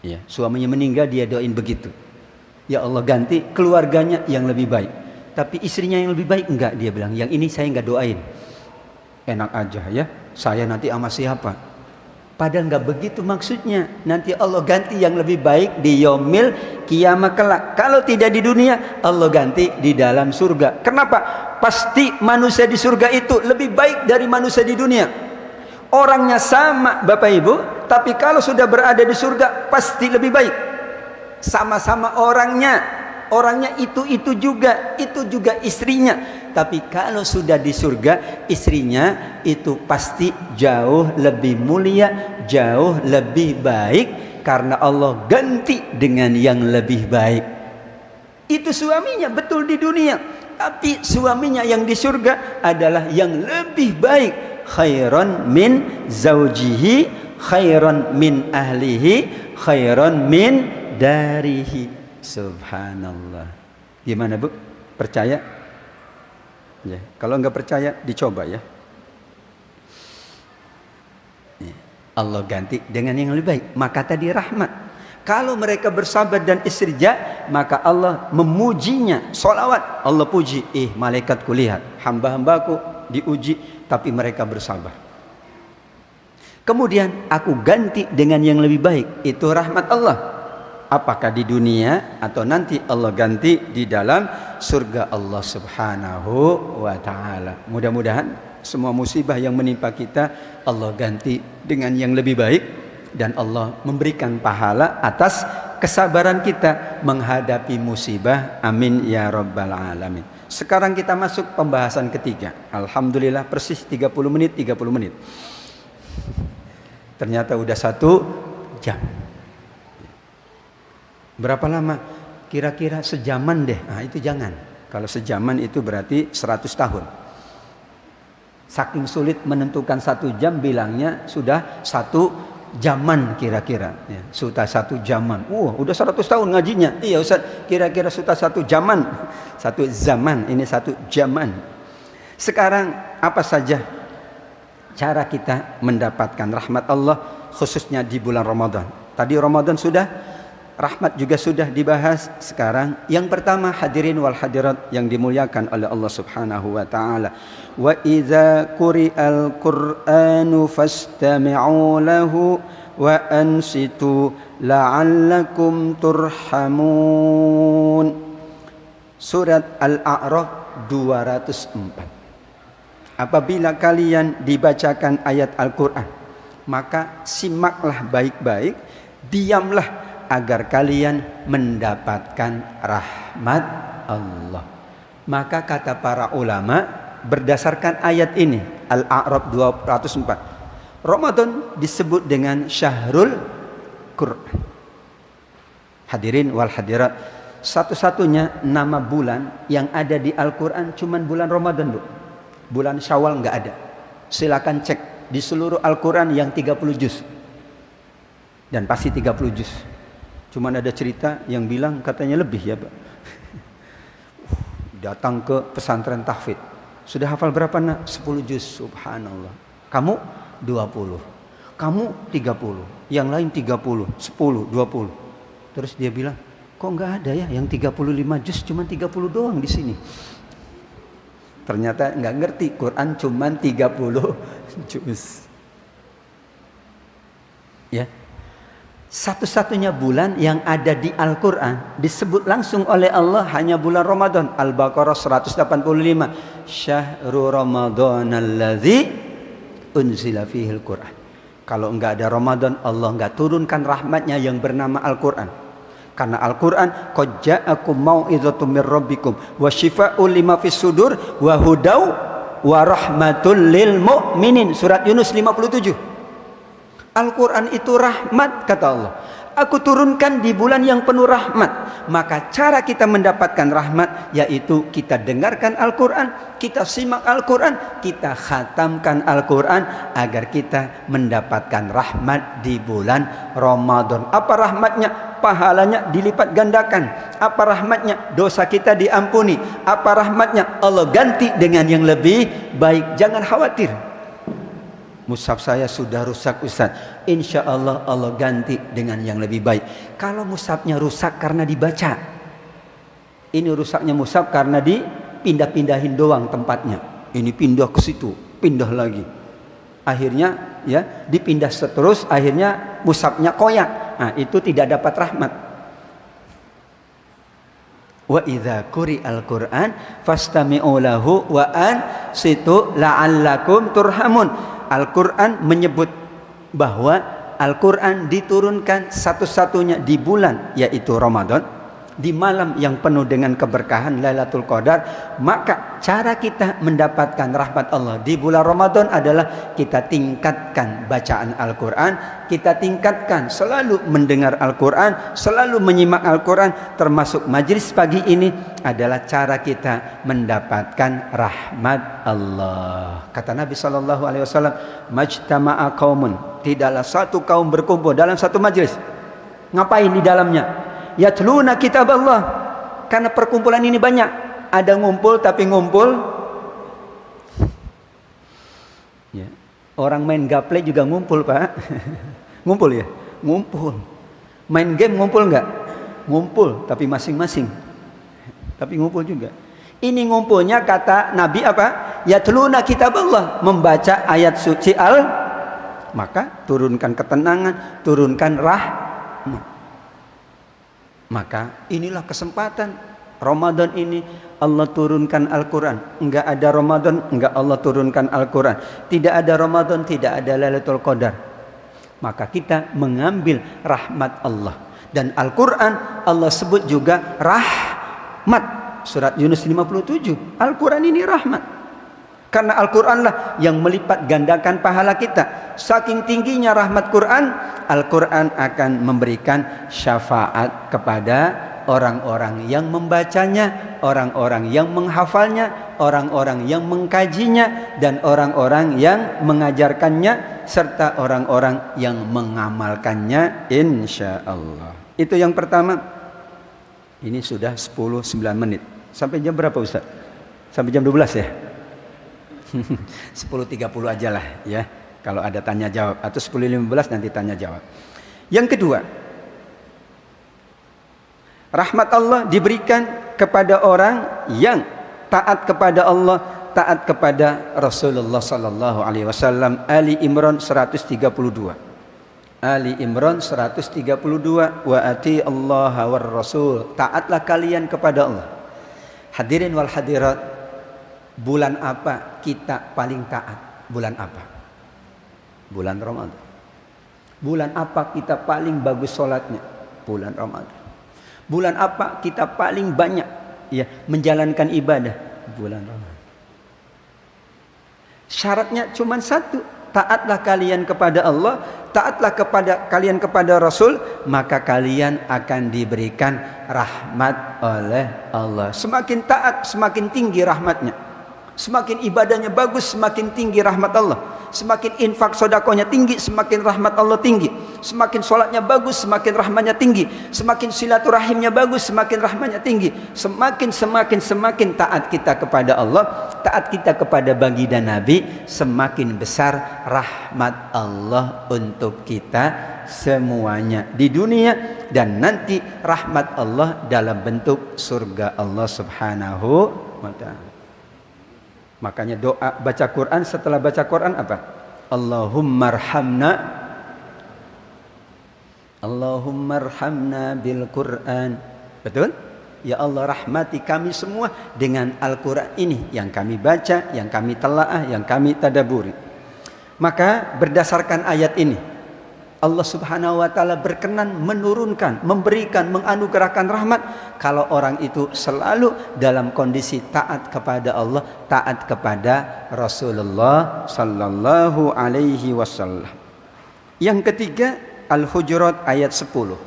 Ya, suaminya meninggal dia doain begitu. Ya Allah, ganti keluarganya yang lebih baik. Tapi istrinya yang lebih baik enggak, dia bilang. Yang ini saya enggak doain. Enak aja ya, saya nanti sama siapa? Padahal enggak begitu maksudnya. Nanti Allah ganti yang lebih baik di yaumil kiamat kelak. Kalau tidak di dunia, Allah ganti di dalam surga. Kenapa? Pasti manusia di surga itu lebih baik dari manusia di dunia. Orangnya sama Bapak Ibu, tapi kalau sudah berada di surga pasti lebih baik. Sama-sama orangnya itu juga istrinya. Tapi kalau sudah di surga, istrinya itu pasti jauh lebih mulia, jauh lebih baik, karena Allah ganti dengan yang lebih baik. Itu suaminya betul di dunia, tapi suaminya yang di surga adalah yang lebih baik. Khairan min zaujihi, khairan min ahlihi, khairan min darihi. Subhanallah. Gimana Bu? Percaya? Ya. Kalau enggak percaya, dicoba ya. Allah ganti dengan yang lebih baik. Maka tadi rahmat. Kalau mereka bersabar dan istirja, maka Allah memujinya. Solawat, Allah puji. Malaikatku lihat, hamba-hambaku diuji, tapi mereka bersabar. Kemudian aku ganti dengan yang lebih baik. Itu rahmat Allah. Apakah di dunia atau nanti Allah ganti di dalam surga Allah subhanahu wa ta'ala. Mudah-mudahan semua musibah yang menimpa kita Allah ganti dengan yang lebih baik, dan Allah memberikan pahala atas kesabaran kita menghadapi musibah. Amin ya rabbal alamin. Sekarang kita masuk pembahasan ketiga. Alhamdulillah persis 30 menit. Ternyata udah 1 jam. Berapa lama? Kira-kira sejaman deh. Nah itu jangan. Kalau sejaman itu berarti 100 tahun. Saking sulit menentukan 1 jam, bilangnya sudah 1 zaman kira-kira. Ya, sudah 1 zaman. Udah 100 tahun ngajinya. Iya Ustaz, kira-kira sudah 1 zaman. 1 zaman, ini 1 zaman. Sekarang apa saja cara kita mendapatkan rahmat Allah khususnya di bulan Ramadan? Tadi Ramadan sudah, rahmat juga sudah dibahas. Sekarang yang pertama, hadirin wal hadirat yang dimuliakan oleh Allah subhanahu wa ta'ala. Wa idza quri'al qur'anu fastami'u lahu wa ansitu la'allakum turhamun. Surat Al-A'raf 204. Apabila kalian dibacakan ayat Al-Quran, maka simaklah baik-baik, diamlah agar kalian mendapatkan rahmat Allah. Maka kata para ulama, berdasarkan ayat ini Al-A'raf 204, Ramadan disebut dengan Syahrul Quran. Hadirin wal hadirat, satu-satunya nama bulan yang ada di Al-Quran cuman bulan Ramadan Bu. Bulan Syawal nggak ada. Silakan cek di seluruh Al-Quran yang 30 juz. Dan pasti 30 juz. Cuman ada cerita yang bilang katanya lebih ya Pak. Datang ke pesantren tahfidz. Sudah hafal berapa nak? 10 juz. Subhanallah. Kamu 20. Kamu 30. Yang lain 30, 10, 20. Terus dia bilang, kok nggak ada ya yang 35 juz, cuman 30 doang di sini. Ternyata nggak ngerti, Quran cuman 30 juz. Ya. Satu-satunya bulan yang ada di Al-Quran disebut langsung oleh Allah hanya bulan Ramadan. Al-Baqarah 185. Syahrul Ramadan alladzi unzila fihil Quran. Kalau enggak ada Ramadan, Allah enggak turunkan rahmatnya yang bernama Al-Quran. Karena Al-Quran qad ja'akum mau'izatum mir rabbikum wa syifaa'un lima fis sudur wa hudau wa rahmatul lil mu'minin. Surat Yunus 57. Al-Quran itu rahmat, kata Allah. Aku turunkan di bulan yang penuh rahmat. Maka cara kita mendapatkan rahmat yaitu kita dengarkan Al-Quran, kita simak Al-Quran, kita khatamkan Al-Quran agar kita mendapatkan rahmat di bulan Ramadan. Apa rahmatnya? Pahalanya dilipat gandakan. Apa rahmatnya? Dosa kita diampuni. Apa rahmatnya? Allah ganti dengan yang lebih baik. Jangan khawatir. Mushaf saya sudah rusak Ustaz. Insya Allah Allah ganti dengan yang lebih baik. Kalau mushafnya rusak karena dibaca, ini rusaknya mushaf karena dipindah-pindahin doang tempatnya. Ini pindah ke situ, pindah lagi. Akhirnya ya dipindah seterus, akhirnya mushafnya koyak. Nah, itu tidak dapat rahmat. Wa idza quri'al Qur'an fastami'u lahu wa ansitu la'allakum turhamun. Al-Quran menyebut bahwa Al-Quran diturunkan satu-satunya di bulan yaitu Ramadan, di malam yang penuh dengan keberkahan Lailatul Qadar. Maka cara kita mendapatkan rahmat Allah di bulan Ramadan adalah kita tingkatkan bacaan Al-Quran, kita tingkatkan selalu mendengar Al-Quran, selalu menyimak Al-Quran. Termasuk majlis pagi ini adalah cara kita mendapatkan rahmat Allah. Kata Nabi SAW, majtama'a qaumun, tidaklah satu kaum berkumpul dalam satu majlis. Ngapain di dalamnya? Yatluna kitab Allah. Karena perkumpulan ini banyak. Ada ngumpul tapi ngumpul ya. Orang main gaple juga ngumpul, Pak. Ngumpul ya? Ngumpul. Main game ngumpul enggak? Ngumpul tapi masing-masing. Tapi ngumpul juga. Ini ngumpulnya kata Nabi apa? Yatluna kitab Allah, membaca ayat suci maka turunkan ketenangan, turunkan rahmat. Maka inilah kesempatan Ramadan ini Allah turunkan Al-Quran. Enggak ada Ramadan, enggak Allah turunkan Al-Quran. Tidak ada Ramadan, tidak ada Lailatul Qadar. Maka kita mengambil rahmat Allah. Dan Al-Quran Allah sebut juga rahmat. Surat Yunus 57. Al-Quran ini rahmat. Karena Al-Quranlah yang melipat gandakan pahala kita. Saking tingginya rahmat Quran, Al-Quran akan memberikan syafaat kepada orang-orang yang membacanya, orang-orang yang menghafalnya, orang-orang yang mengkajinya, dan orang-orang yang mengajarkannya, serta orang-orang yang mengamalkannya, insya Allah. Itu yang pertama. Ini sudah 10-9 menit. Sampai jam berapa Ustaz? Sampai jam 12 ya? 10.30 aja lah ya. Kalau ada tanya jawab. Atau 10.15 nanti tanya jawab. Yang kedua, rahmat Allah diberikan kepada orang yang taat kepada Allah, taat kepada Rasulullah sallallahu alaihi wasallam. Ali Imran 132. Ali Imran 132. Wa ati Allah war Rasul, taatlah kalian kepada Allah. Hadirin wal hadirat, bulan apa kita paling taat? Bulan apa? Bulan Ramadan. Bulan apa kita paling bagus sholatnya? Bulan Ramadan. Bulan apa kita paling banyak ya menjalankan ibadah? Bulan Ramadan. Syaratnya cuma satu, taatlah kalian kepada Allah, taatlah kalian kepada Rasul, maka kalian akan diberikan rahmat oleh Allah. Semakin taat, semakin tinggi rahmatnya. Semakin ibadahnya bagus, semakin tinggi rahmat Allah. Semakin infak sodakohnya tinggi, semakin rahmat Allah tinggi. Semakin sholatnya bagus, semakin rahmatnya tinggi. Semakin silaturahimnya bagus, semakin rahmatnya tinggi. Semakin taat kita kepada Allah, taat kita kepada baginda Nabi, semakin besar rahmat Allah untuk kita semuanya di dunia dan nanti rahmat Allah dalam bentuk surga Allah Subhanahu wa ta'ala. Makanya doa baca Quran, setelah baca Quran apa? Allahumma arhamna Allahumma arhamna bil Quran. Betul? Ya Allah, rahmati kami semua dengan Al-Quran ini yang kami baca, yang kami telaah, yang kami tadaburi. Maka berdasarkan ayat ini, Allah Subhanahu wa taala berkenan menurunkan, memberikan, menganugerahkan rahmat kalau orang itu selalu dalam kondisi taat kepada Allah, taat kepada Rasulullah sallallahu alaihi wasallam. Yang ketiga, Al-Hujurat ayat 10.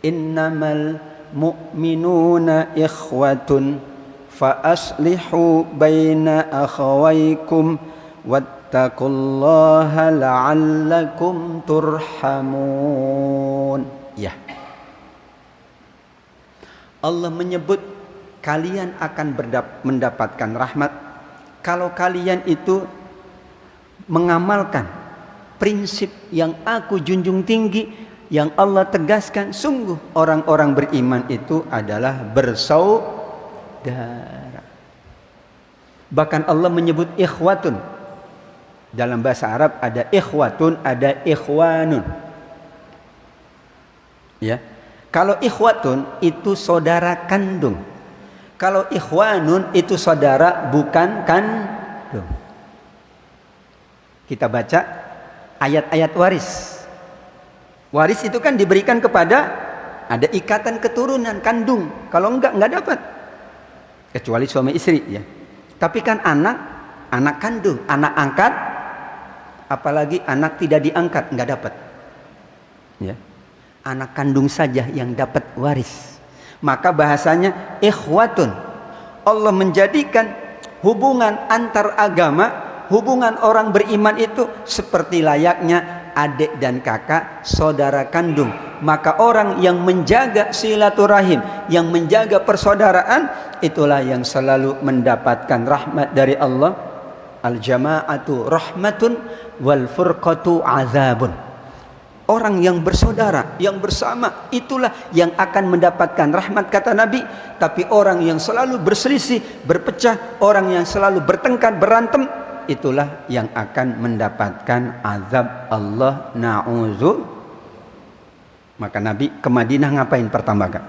Innamal mu'minuna ikhwatun fa aslihu baina akhawaykum wattaqullaha la'allakum turhamun. Ya. Allah menyebut kalian akan mendapatkan rahmat kalau kalian itu mengamalkan prinsip yang aku junjung tinggi, yang Allah tegaskan. Sungguh orang-orang beriman itu adalah bersaudara. Bahkan Allah menyebut ikhwatun. Dalam bahasa Arab ada ikhwatun, ada ikhwanun. Ya. Kalau ikhwatun itu saudara kandung. Kalau ikhwanun itu saudara bukan kandung. Kita baca ayat-ayat waris. Waris itu kan diberikan kepada, ada ikatan keturunan kandung. Kalau enggak dapat. Kecuali suami istri ya. Tapi kan anak kandung, anak angkat, apalagi anak tidak diangkat, enggak dapat. Ya. Anak kandung saja yang dapat waris. Maka bahasanya ikhwatun. Allah menjadikan hubungan antar agama, hubungan orang beriman itu seperti layaknya adik dan kakak, saudara kandung. Maka orang yang menjaga silaturahim, yang menjaga persaudaraan, itulah yang selalu mendapatkan rahmat dari Allah. Al-jama'atu rahmatun wal furqatu azabun. Orang yang bersaudara, yang bersama, itulah yang akan mendapatkan rahmat kata Nabi. Tapi orang yang selalu berselisih, berpecah, orang yang selalu bertengkar, berantem, itulah yang akan mendapatkan azab Allah. Na'udzu. Maka Nabi ke Madinah ngapain pertama kali?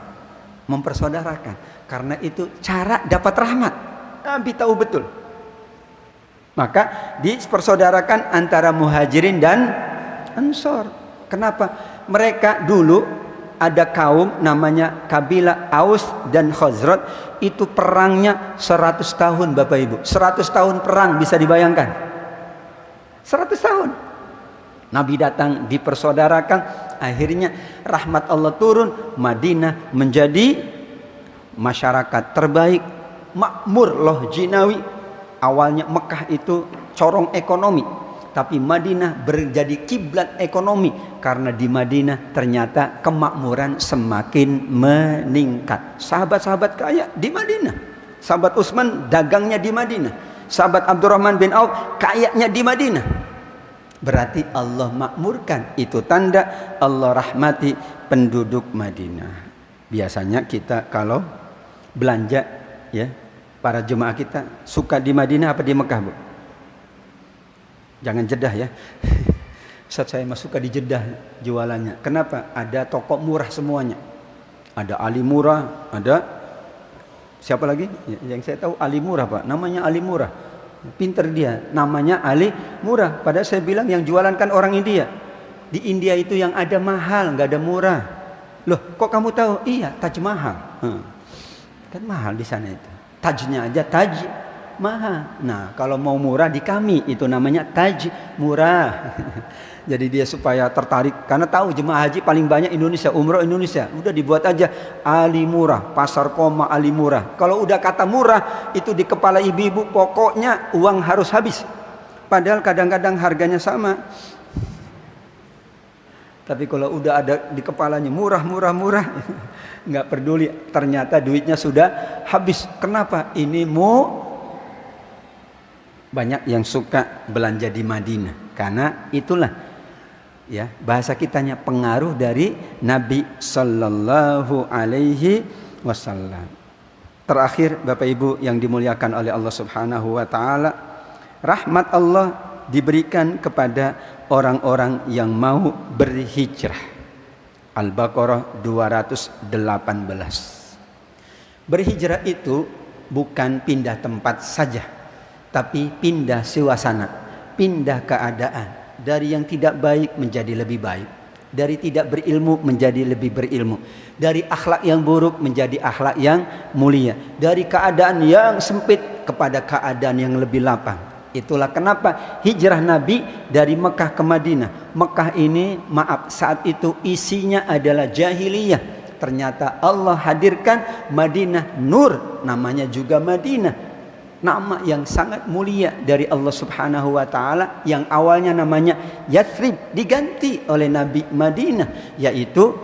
Mempersaudarakan. Karena itu cara dapat rahmat. Nabi tahu betul. Maka dipersaudarakan antara muhajirin dan ansor. Kenapa? Mereka dulu ada kaum namanya kabilah Aus dan Khazraj. Itu perangnya 100 tahun Bapak Ibu. 100 tahun perang, bisa dibayangkan. 100 tahun. Nabi datang, dipersaudarakan. Akhirnya rahmat Allah turun. Madinah menjadi masyarakat terbaik. Makmur loh jinawi. Awalnya Mekah itu corong ekonomi. Tapi Madinah menjadi kiblat ekonomi. Karena di Madinah ternyata kemakmuran semakin meningkat. Sahabat-sahabat kaya di Madinah. Sahabat Utsman dagangnya di Madinah. Sahabat Abdurrahman bin Auf kayanya di Madinah. Berarti Allah makmurkan. Itu tanda Allah rahmati penduduk Madinah. Biasanya kita kalau belanja ya, para jemaah kita suka di Madinah apa di Mekah, Bu? Jangan Jeddah ya. Ustaz, saya suka di Jeddah jualannya. Kenapa? Ada toko murah semuanya. Ada Ali Murah, ada siapa lagi? Yang saya tahu Ali Murah, Pak. Namanya Ali Murah. Pinter dia. Namanya Ali Murah. Padahal saya bilang yang jualan kan orang India. Di India itu yang ada mahal, nggak ada murah. Loh, kok kamu tahu? Iya, Taj Mahal. Kan mahal di sana itu. Tajnya aja Taj mahal. Nah, kalau mau murah di kami itu namanya Taj Murah. Jadi dia supaya tertarik karena tahu jemaah haji paling banyak Indonesia, umroh Indonesia. Udah dibuat aja Ali Murah, pasar koma Ali Murah. Kalau udah kata murah itu di kepala ibu-ibu pokoknya uang harus habis. Padahal kadang-kadang harganya sama. Tapi kalau udah ada di kepalanya murah, nggak peduli. Ternyata duitnya sudah habis. Kenapa? Ini banyak yang suka belanja di Madinah karena itulah ya bahasa kitanya pengaruh dari Nabi Sallallahu Alaihi Wasallam. Terakhir Bapak Ibu yang dimuliakan oleh Allah Subhanahu Wa Taala, rahmat Allah diberikan kepada orang-orang yang mau berhijrah. Al-Baqarah 218. Berhijrah itu bukan pindah tempat saja, tapi pindah suasana, pindah keadaan. Dari yang tidak baik menjadi lebih baik, dari tidak berilmu menjadi lebih berilmu, dari akhlak yang buruk menjadi akhlak yang mulia, dari keadaan yang sempit kepada keadaan yang lebih lapang. Itulah kenapa hijrah Nabi dari Mekah ke Madinah. Mekah ini, maaf, saat itu isinya adalah jahiliyah. Ternyata Allah hadirkan Madinah nur, namanya juga Madinah. Nama yang sangat mulia dari Allah Subhanahu wa taala, yang awalnya namanya Yathrib diganti oleh Nabi Madinah, yaitu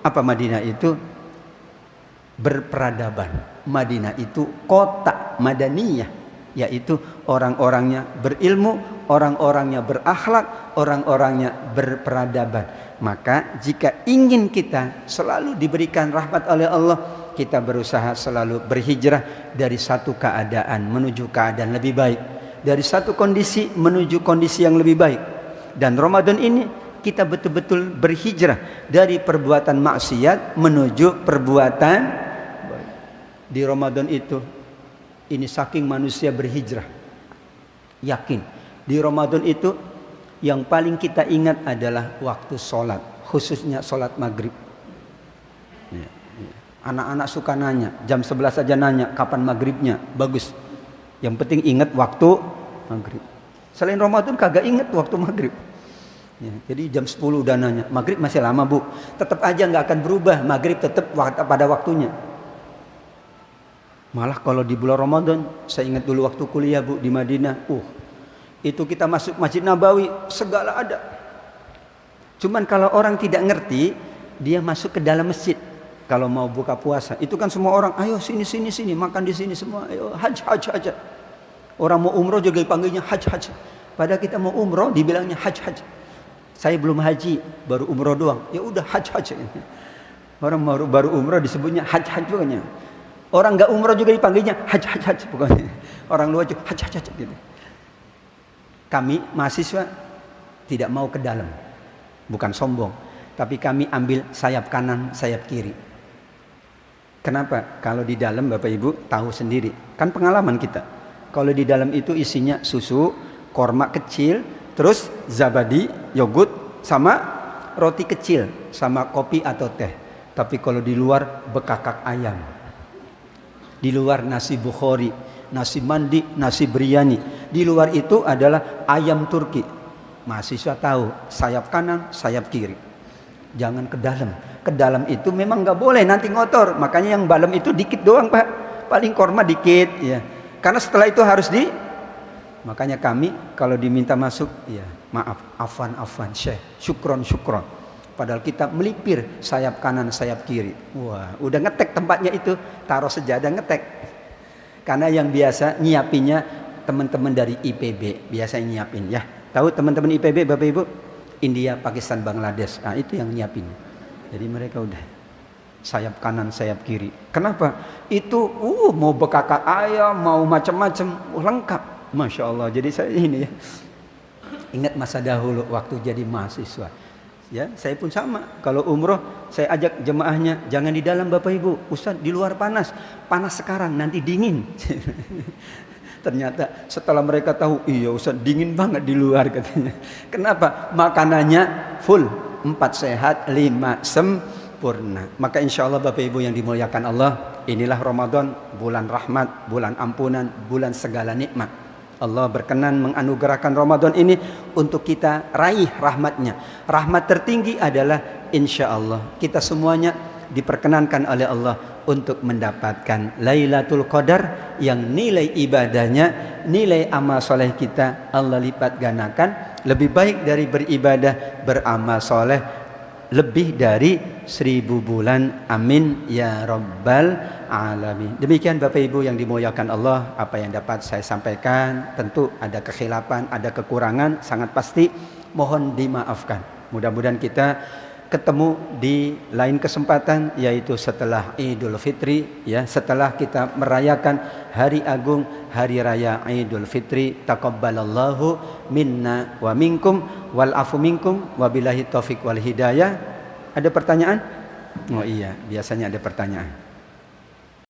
apa? Madinah itu berperadaban. Madinah itu kota madaniyah, yaitu orang-orangnya berilmu, orang-orangnya berakhlak, orang-orangnya berperadaban. Maka jika ingin kita selalu diberikan rahmat oleh Allah, kita berusaha selalu berhijrah dari satu keadaan menuju keadaan lebih baik, dari satu kondisi menuju kondisi yang lebih baik. Dan Ramadan ini kita betul-betul berhijrah dari perbuatan maksiat menuju perbuatan baik. Di Ramadan itu, ini saking manusia berhijrah, yakin di Ramadan itu yang paling kita ingat adalah waktu sholat, khususnya sholat maghrib. Anak-anak suka nanya, jam 11 aja nanya kapan maghribnya. Bagus, yang penting ingat waktu maghrib. Selain Ramadan kagak ingat waktu maghrib ya, jadi jam 10 udah nanya, maghrib masih lama bu. Tetap aja gak akan berubah, maghrib tetap pada waktunya. Malah kalau di bulan Ramadan, saya ingat dulu waktu kuliah bu di Madinah, itu kita masuk Masjid Nabawi segala ada. Cuman kalau orang tidak ngerti, dia masuk ke dalam masjid. Kalau mau buka puasa, itu kan semua orang, ayo sini, makan di sini semua, ayo haj. Orang mau umroh juga dipanggilnya haj. Padahal kita mau umroh dibilangnya haj. Saya belum haji, baru umroh doang. Ya udah haj. Orang baru umroh disebutnya haj pokoknya. Orang nggak umroh juga dipanggilnya haj pokoknya. Orang luar juga haj gitu. Kami mahasiswa tidak mau ke dalam, bukan sombong, tapi kami ambil sayap kanan, sayap kiri. Kenapa? Kalau di dalam Bapak Ibu tahu sendiri, kan pengalaman kita. Kalau di dalam itu isinya susu, korma kecil, terus zabadi, yogurt, sama roti kecil, sama kopi atau teh. Tapi kalau di luar bekakak ayam, di luar nasi bukhari, nasi mandi, nasi biryani. Di luar itu adalah ayam Turki. Mahasiswa tahu, sayap kanan, sayap kiri. Jangan ke dalam. Ke dalam itu memang nggak boleh, nanti ngotor. Makanya yang dalam itu dikit doang pak, paling korma dikit ya. Karena setelah itu harus makanya kami kalau diminta masuk, ya maaf, afwan syekh, syukron. Padahal kita melipir sayap kanan, sayap kiri. Wah, udah ngetek tempatnya itu, taruh sejadah ngetek. Karena yang biasa nyiapinnya teman-teman dari IPB, biasa nyiapin ya. Tahu teman-teman IPB Bapak Ibu? India, Pakistan, Bangladesh. Nah, itu yang nyiapin. Jadi mereka udah sayap kanan, sayap kiri. Kenapa? Itu mau bekakak ayam, mau macam-macam, lengkap. Masya Allah. Jadi saya ini ya, ingat masa dahulu waktu jadi mahasiswa. Ya, saya pun sama. Kalau umroh, saya ajak jemaahnya, jangan di dalam Bapak Ibu. Ustaz, di luar panas. Panas sekarang, nanti dingin. Ternyata setelah mereka tahu, iya Ustaz, dingin banget di luar katanya. Kenapa? Makanannya full, 4 sehat, 5 sempurna. Maka insya Allah Bapak Ibu yang dimuliakan Allah, inilah Ramadan, bulan rahmat, bulan ampunan, bulan segala nikmat. Allah berkenan menganugerahkan Ramadan ini untuk kita raih rahmatnya. Rahmat tertinggi adalah insya Allah kita semuanya diperkenankan oleh Allah untuk mendapatkan Lailatul Qadar yang nilai ibadahnya, nilai amal soleh kita Allah lipat gandakan lebih baik dari beribadah beramal soleh lebih dari 1000 bulan. Amin ya rabbal alamin. Demikian Bapak Ibu yang dimuliakan Allah, apa yang dapat saya sampaikan. Tentu ada kekhilafan, ada kekurangan, sangat pasti mohon dimaafkan. Mudah-mudahan kita ketemu di lain kesempatan, yaitu setelah Idul Fitri ya, setelah kita merayakan hari agung, hari raya Idul Fitri. Taqabbalallahu minna wa minkum wal afu minkum wabillahi taufik wal hidayah. Ada pertanyaan? Oh iya, biasanya ada pertanyaan.